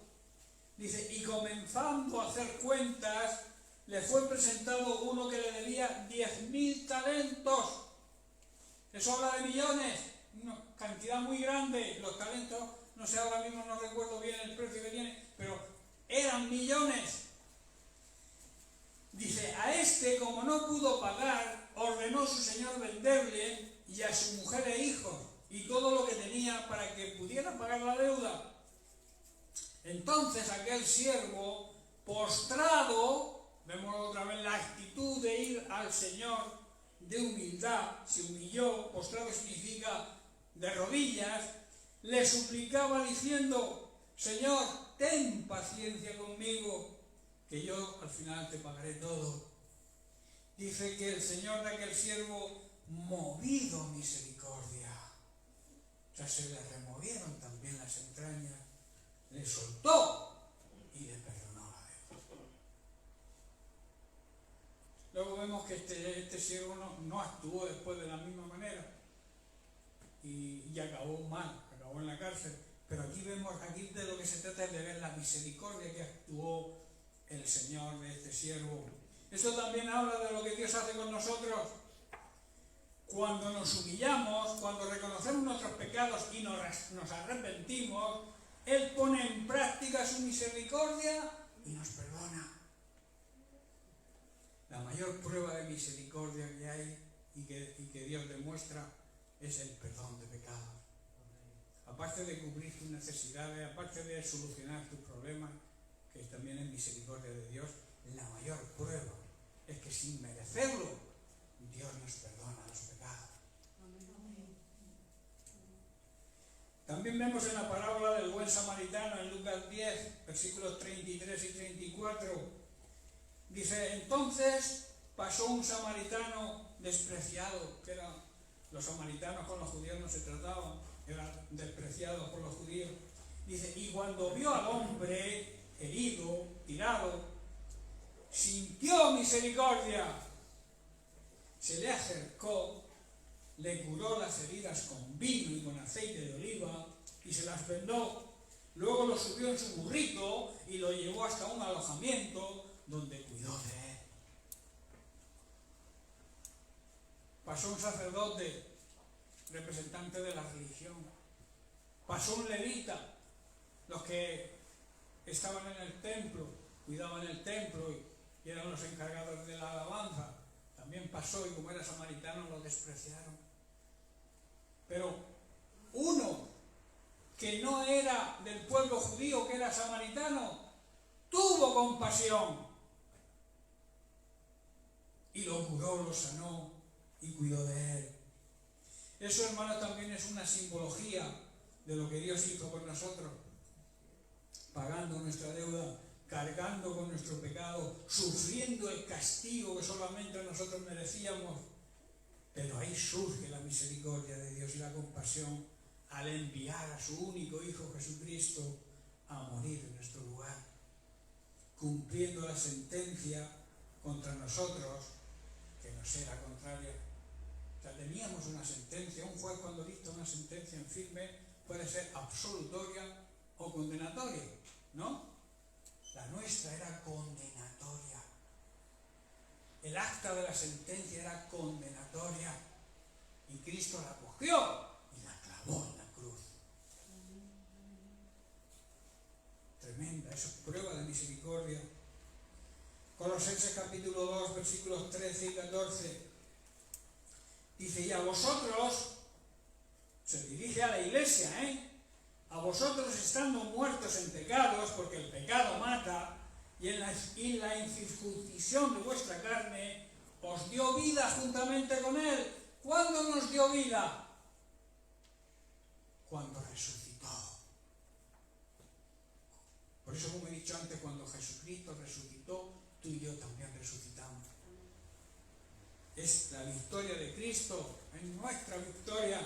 dice, y comenzando a hacer cuentas, le fue presentado uno que le debía 10.000 talentos. Eso habla de millones, una cantidad muy grande. Los talentos, no sé, ahora mismo no recuerdo bien el precio que tiene, pero eran millones. Dice, a este, como no pudo pagar, ordenó su señor venderle y a su mujer e hijos y todo lo que tenía para que pudiera pagar la deuda. Entonces aquel siervo, postrado, vemos otra vez la actitud de ir al Señor de humildad, se humilló, postrado significa de rodillas, le suplicaba diciendo, Señor, ten paciencia conmigo, que yo al final te pagaré todo. Dice que el Señor de aquel siervo, movido a misericordia, o sea, se le removieron también las entrañas, le soltó y le perdonó la deuda. Luego vemos que este siervo no actuó después de la misma manera y acabó mal, acabó en la cárcel. Pero aquí vemos, aquí de lo que se trata es de ver la misericordia que actuó el Señor de este siervo. Esto también habla de lo que Dios hace con nosotros. Cuando nos humillamos, cuando reconocemos nuestros pecados y nos arrepentimos, Él pone en práctica su misericordia y nos perdona. La mayor prueba de misericordia que hay y que Dios demuestra es el perdón de pecados. Aparte de cubrir tus necesidades, aparte de solucionar tus problemas, que también es misericordia de Dios, la mayor prueba es que sin merecerlo, Dios nos perdona los pecados. También vemos en la parábola del buen samaritano en Lucas 10, versículos 33 y 34, dice, entonces pasó un samaritano despreciado, que eran los samaritanos con los judíos no se trataban, eran despreciados por los judíos. Dice, y cuando vio al hombre herido, tirado, sintió misericordia, se le acercó, le curó las heridas con vino y con aceite de oliva y se las vendó. Luego lo subió en su burrito y lo llevó hasta un alojamiento donde cuidó de él. Pasó un sacerdote, representante de la religión. Pasó un levita, los que estaban en el templo, cuidaban el templo y eran los encargados de la alabanza. También pasó y como era samaritano lo despreciaron. Pero uno que no era del pueblo judío, que era samaritano, tuvo compasión y lo curó, lo sanó y cuidó de él. Eso, hermanos, también es una simbología de lo que Dios hizo por nosotros, pagando nuestra deuda, cargando con nuestro pecado, sufriendo el castigo que solamente nosotros merecíamos. Pero ahí surge la misericordia de Dios y la compasión al enviar a su único Hijo Jesucristo a morir en nuestro lugar, cumpliendo la sentencia contra nosotros que nos era contraria. O sea, teníamos una sentencia. Un juez, cuando dicta una sentencia en firme, puede ser absolutoria o condenatoria, ¿no? La nuestra era condenatoria. El acta de la sentencia era condenatoria y Cristo la cogió y la clavó en la cruz. Tremenda, eso es prueba de misericordia. Colosenses capítulo 2, versículos 13 y 14. Dice, y a vosotros, se dirige a la iglesia, a vosotros estando muertos en pecados, porque el pecado mata, y en la incircuncisión de vuestra carne os dio vida juntamente con él. ¿Cuándo nos dio vida? Cuando resucitó. Por eso, como he dicho antes, cuando Jesucristo resucitó, tú y yo también resucitamos. Es la victoria de Cristo, es nuestra victoria.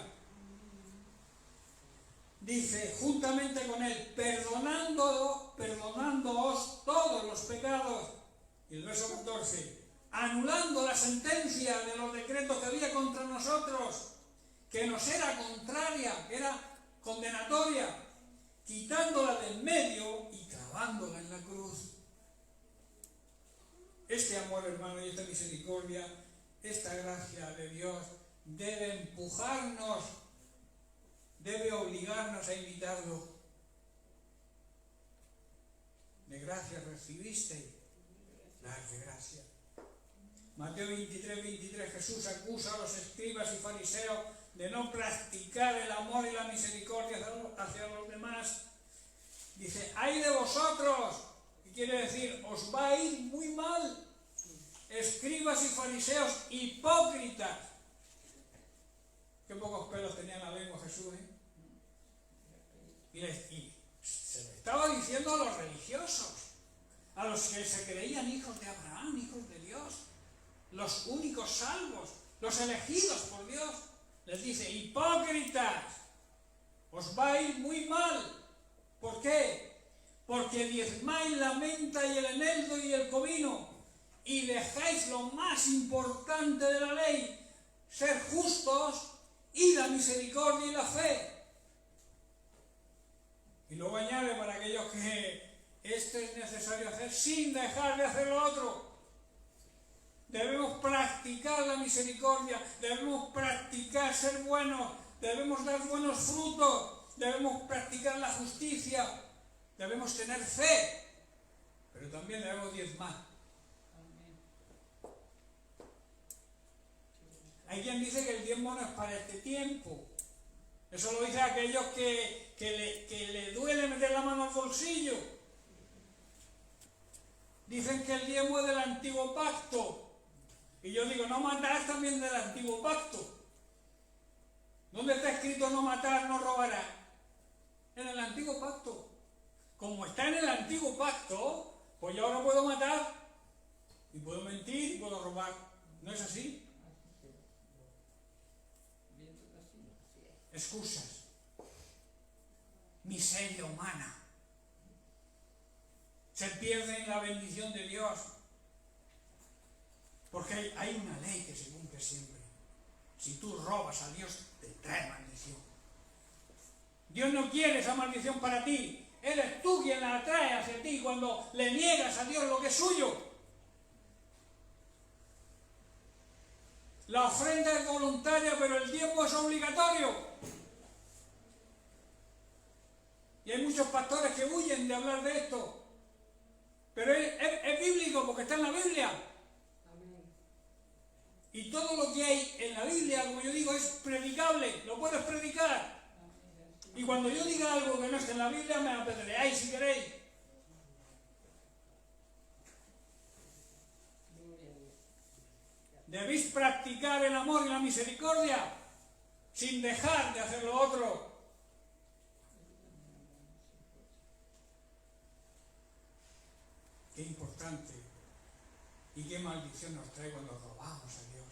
Dice, juntamente con él, perdonándoos todos los pecados. Y el verso 14, anulando la sentencia de los decretos que había contra nosotros, que nos era contraria, que era condenatoria, quitándola del medio y clavándola en la cruz. Este amor, hermano, y esta misericordia, esta gracia de Dios debe empujarnos, debe obligarnos a imitarlo. De gracia recibisteis, dar de gracia. Mateo 23, 23, Jesús acusa a los escribas y fariseos de no practicar el amor y la misericordia hacia los demás. Dice, ¡ay de vosotros! ¿Qué quiere decir? Os va a ir muy mal. Escribas y fariseos hipócritas. Qué pocos pelos tenía en la lengua Jesús, Y se lo estaba diciendo a los religiosos, a los que se creían hijos de Abraham, hijos de Dios, los únicos salvos, los elegidos por Dios. Les dice, hipócritas, os va a ir muy mal. ¿Por qué? Porque diezmáis la menta y el eneldo y el comino y dejáis lo más importante de la ley, ser justos y la misericordia y la fe. Y luego añade para aquellos que esto es necesario hacer sin dejar de hacer lo otro. Debemos practicar la misericordia, debemos practicar ser buenos, debemos dar buenos frutos, debemos practicar la justicia, debemos tener fe, pero también debemos diezmar. Hay quien dice que el diezmo no es para este tiempo. Eso lo dicen aquellos que le duele meter la mano al bolsillo. Dicen que el diezmo es del antiguo pacto. Y yo digo, no matar también del antiguo pacto. ¿Dónde está escrito no matar, no robarás? en el antiguo pacto. Como está en el antiguo pacto, pues yo ahora puedo matar, y puedo mentir, y puedo robar. ¿No es así? Excusas. Miseria humana. Se pierde en la bendición de Dios. Porque hay una ley que se cumple siempre. Si tú robas a Dios, te trae maldición. Dios no quiere esa maldición para ti. Eres tú quien la atrae hacia ti cuando le niegas a Dios lo que es suyo. La ofrenda es voluntaria, pero el diezmo es obligatorio. Y hay muchos pastores que huyen de hablar de esto. Pero es bíblico porque está en la Biblia. Y todo lo que hay en la Biblia, como yo digo, es predicable. Lo puedes predicar. Y cuando yo diga algo que no está en la Biblia, me apedreáis si queréis. Debéis practicar el amor y la misericordia sin dejar de hacer lo otro. Qué importante y qué maldición nos trae cuando robamos a Dios.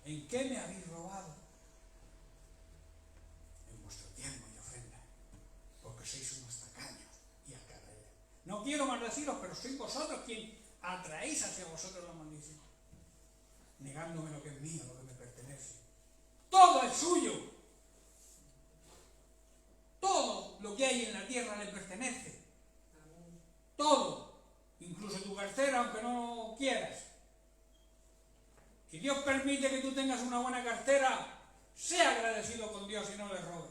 ¿En qué me habéis robado? En vuestro diezmo y ofrenda, porque sois unos tacaños y alcahuetes. No quiero maldeciros, pero sois vosotros quien atraéis hacia vosotros la maldición, negándome lo que es mío, lo que me pertenece. Todo es suyo. Todo lo que hay en la tierra le pertenece. Todo. Incluso tu cartera, aunque no quieras. Si Dios permite que tú tengas una buena cartera, sea agradecido con Dios y no le robes.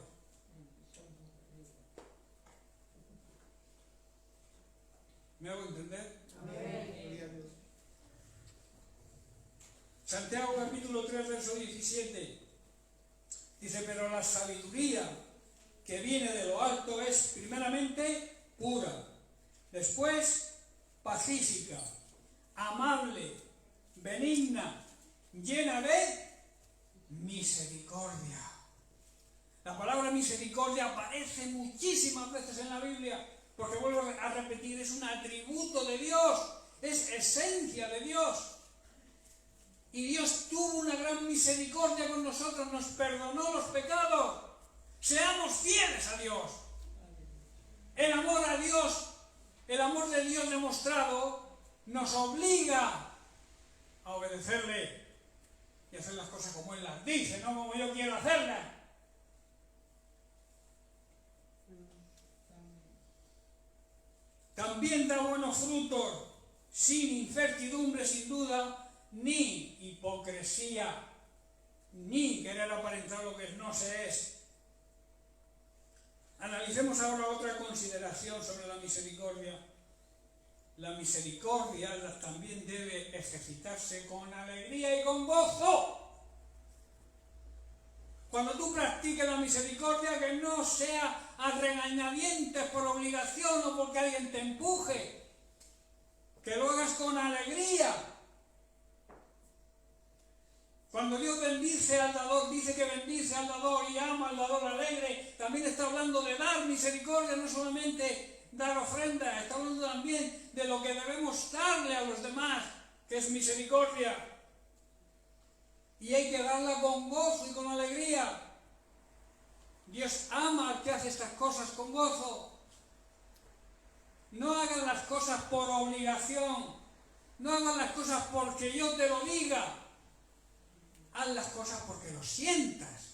¿Me hago entender? Amén. Santiago capítulo 3, verso 17. Dice, pero la sabiduría que viene de lo alto es primeramente pura, después pacífica, amable, benigna, llena de misericordia. La palabra misericordia aparece muchísimas veces en la Biblia, porque vuelvo a repetir, es un atributo de Dios, es esencia de Dios. Y Dios tuvo una gran misericordia con nosotros, nos perdonó los pecados. Seamos fieles a Dios. El amor a Dios, el amor de Dios demostrado, nos obliga a obedecerle y hacer las cosas como Él las dice, no como yo quiero hacerlas. También da buenos frutos, sin incertidumbre, sin duda, ni hipocresía, ni querer aparentar lo que no se es. Analicemos ahora otra consideración sobre la misericordia. La misericordia también debe ejercitarse con alegría y con gozo. Cuando tú practiques la misericordia, que no sea a regañadientes por obligación o porque alguien te empuje, que lo hagas con alegría. Cuando Dios bendice al dador, dice que bendice al dador y ama al dador alegre, también está hablando de dar misericordia, no solamente dar ofrenda, está hablando también de lo que debemos darle a los demás, que es misericordia. Y hay que darla con gozo y con alegría. Dios ama al que hace estas cosas con gozo. No hagan las cosas por obligación, no hagan las cosas porque yo te lo diga. Haz las cosas porque lo sientas.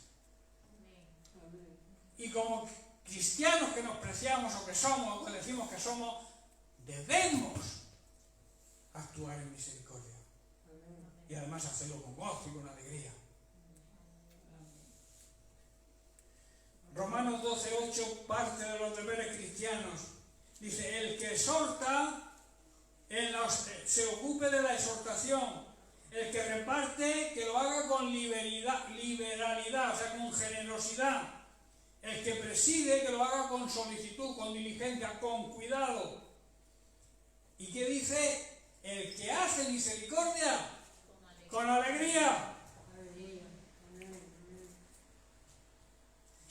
Y como cristianos que nos preciamos o que somos, o que decimos que somos, debemos actuar en misericordia. Y además hacerlo con gozo y con alegría. Romanos 12:8, parte de los deberes cristianos. Dice, el que exhorta, se ocupe de la exhortación. El que reparte, que lo haga con liberalidad, o sea, con generosidad. El que preside, que lo haga con solicitud, con diligencia, con cuidado. ¿Y qué dice? El que hace misericordia, con alegría.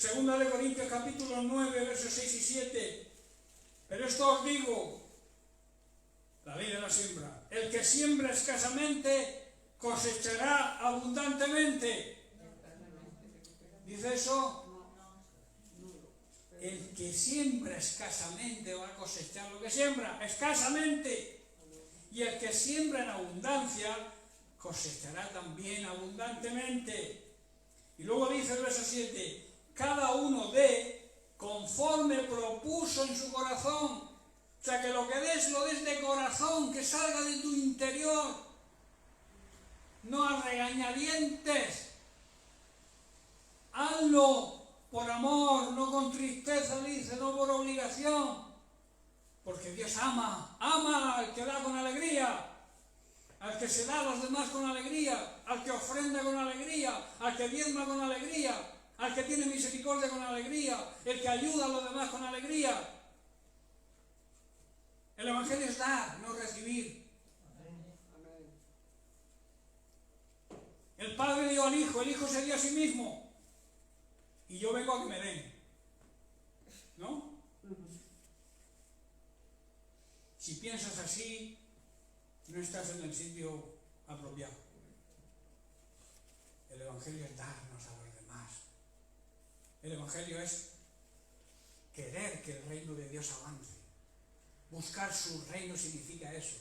Segunda de Corintios capítulo 9, versos 6 y 7. Pero esto os digo, la ley de la siembra, el que siembra escasamente cosechará abundantemente. ¿Dice eso? El que siembra escasamente va a cosechar lo que siembra, escasamente. Y el que siembra en abundancia cosechará también abundantemente. Y luego dice el verso 7, cada uno dé conforme propuso en su corazón. O sea, que lo que des, lo des de corazón, que salga de tu interior. No a regañadientes. Hazlo por amor, no con tristeza, dice, no por obligación. Porque Dios ama al que da con alegría, al que se da a los demás con alegría, al que ofrenda con alegría, al que diezma con alegría, al que tiene misericordia con alegría, el que ayuda a los demás con alegría. El Evangelio es dar, no recibir. El Padre dio al Hijo, el Hijo se dio a sí mismo. Y yo vengo a que me den. ¿No? Si piensas así, no estás en el sitio apropiado. El Evangelio es darnos a los demás. El Evangelio es querer que el reino de Dios avance. Buscar su reino significa eso.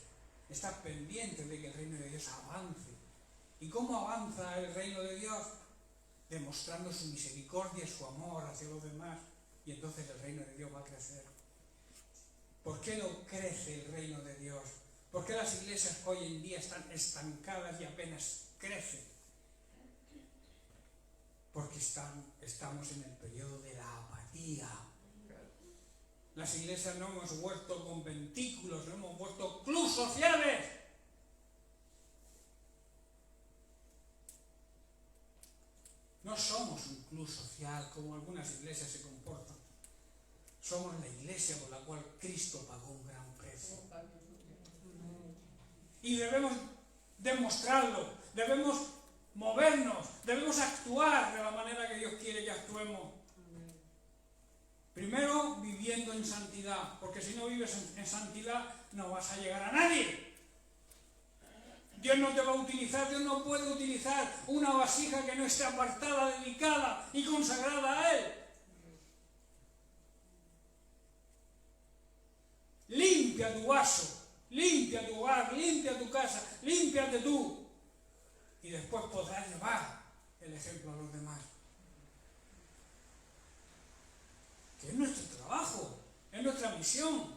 Estar pendiente de que el reino de Dios avance. ¿Y cómo avanza el reino de Dios? Demostrando su misericordia y su amor hacia los demás. Y entonces el reino de Dios va a crecer. ¿Por qué no crece el reino de Dios? ¿Por qué las iglesias hoy en día están estancadas y apenas crecen? Porque estamos en el periodo de la apatía. Las iglesias no hemos vuelto conventículos, no hemos vuelto clubes sociales. No somos un club social como algunas iglesias se comportan. Somos la iglesia por la cual Cristo pagó un gran precio. Y debemos demostrarlo, debemos movernos, debemos actuar de la manera que Dios quiere que actuemos. Primero, viviendo en santidad, porque si no vives en santidad no vas a llegar a nadie. Dios no te va a utilizar, Dios no puede utilizar una vasija que no esté apartada, dedicada y consagrada a Él. Limpia tu vaso, limpia tu hogar, limpia tu casa, límpiate tú. Y después podrás llevar el ejemplo a los demás. Que es nuestro trabajo, es nuestra misión.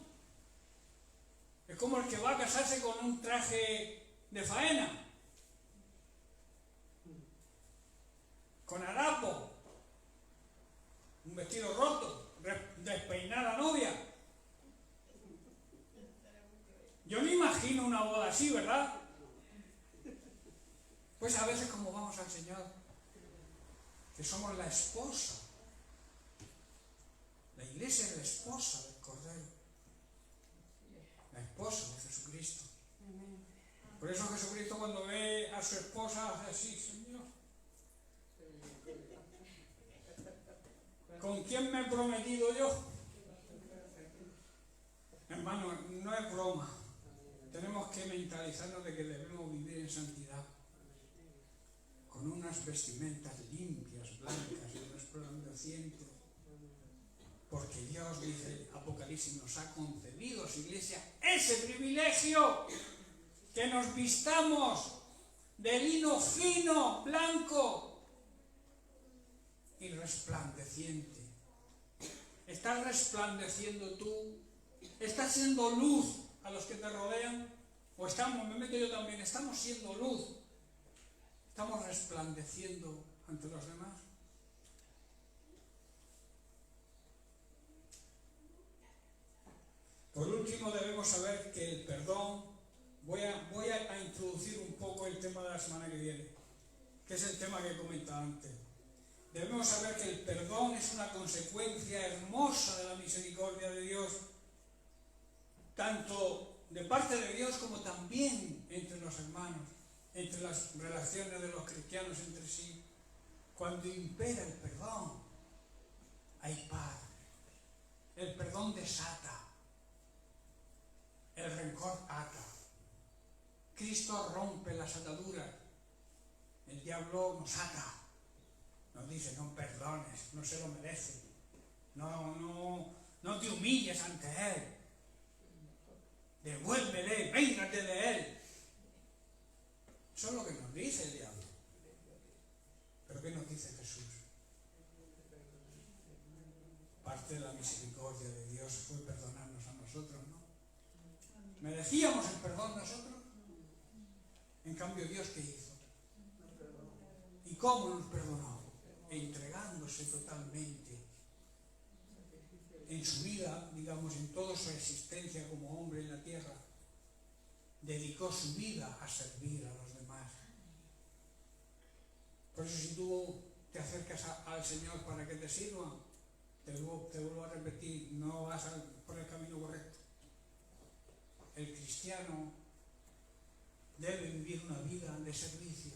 Es como el que va a casarse con un traje de faena, con harapo, un vestido roto, despeinada novia. Yo me imagino una boda así, ¿verdad? Pues a veces como vamos al Señor, que somos la esposa. La iglesia es la esposa del Cordero. La esposa de Jesucristo. Por eso Jesucristo cuando ve a su esposa hace así, Señor. ¿Con quién me he prometido yo? Hermano, no es broma. Tenemos que mentalizarnos de que debemos vivir en santidad. Con unas vestimentas limpias, blancas y resplandecientes. Porque Dios, dice Apocalipsis, nos ha concedido, su iglesia, ese privilegio. Que nos vistamos de lino fino, blanco y resplandeciente. ¿Estás resplandeciendo tú? ¿Estás siendo luz a los que te rodean? ¿O estamos, me meto yo también, estamos siendo luz? ¿Estamos resplandeciendo ante los demás? Por último, debemos saber que el perdón, voy a introducir un poco el tema de la semana que viene, que es el tema que he comentado antes. Debemos saber que el perdón es una consecuencia hermosa de la misericordia de Dios, tanto de parte de Dios como también entre los hermanos, entre las relaciones de los cristianos entre sí. Cuando impera el perdón, hay paz. El perdón desata. El rencor ata. Cristo rompe las ataduras. El diablo nos ata. Nos dice, no perdones, no se lo merece. No te humilles ante Él. Devuélvele, véngate de Él. Eso es lo que nos dice el diablo. ¿Pero qué nos dice Jesús? Parte de la misericordia de Dios fue perdonarnos a nosotros, ¿no? ¿Merecíamos el perdón nosotros? En cambio, ¿Dios qué hizo? ¿Y cómo nos perdonó? Entregándose totalmente en su vida, digamos, en toda su existencia como hombre en la tierra. Dedicó su vida a servir a los demás. Por eso, si tú te acercas al Señor para que te sirva, te vuelvo a repetir, no vas por el camino correcto. El cristiano debe vivir una vida de servicio.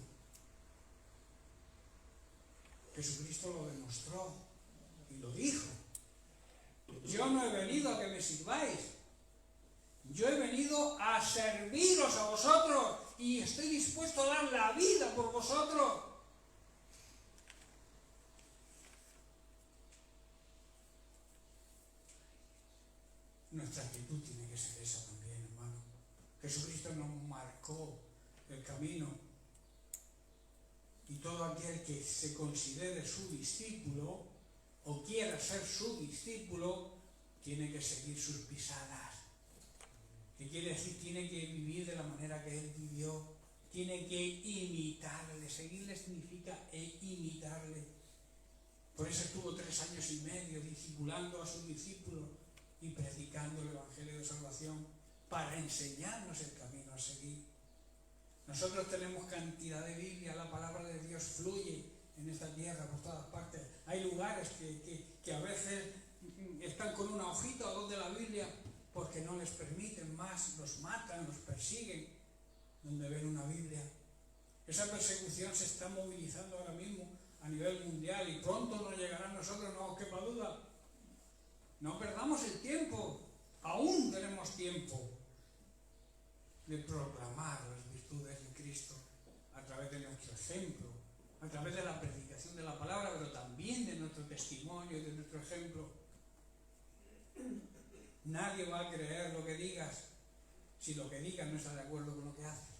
Jesucristo lo demostró y lo dijo. Yo no he venido a que me sirváis. Yo he venido a serviros a vosotros y estoy dispuesto a dar la vida por vosotros. Nuestra actitud tiene que ser esa también, hermano. Jesucristo nos marcó el camino. Y todo aquel que se considere su discípulo o quiera ser su discípulo, tiene que seguir sus pisadas. ¿Qué quiere decir? Tiene que vivir de la manera que Él vivió. Tiene que imitarle. Seguirle significa imitarle. Por eso estuvo 3 años y medio discipulando a sus discípulos y predicando el Evangelio de Salvación para enseñarnos el camino a seguir. Nosotros tenemos cantidad de Biblia, la palabra de Dios fluye en esta tierra por todas partes. Hay lugares que a veces están con una hojita o 2 de la Biblia porque no les permiten más, los matan, los persiguen, donde ven una Biblia. Esa persecución se está movilizando ahora mismo a nivel mundial y pronto nos llegará a nosotros, no os quepa duda. No perdamos el tiempo, aún tenemos tiempo de proclamar las virtudes de Cristo a través de nuestro ejemplo, a través de la predicación de la palabra, pero también de nuestro testimonio y de nuestro ejemplo. Nadie va a creer lo que digas si lo que digas no está de acuerdo con lo que haces.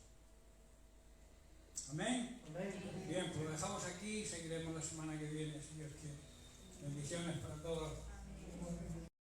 ¿Amén? Amén. Bien, pues lo dejamos aquí y seguiremos la semana que viene, si Dios quiere. Bendiciones para todos.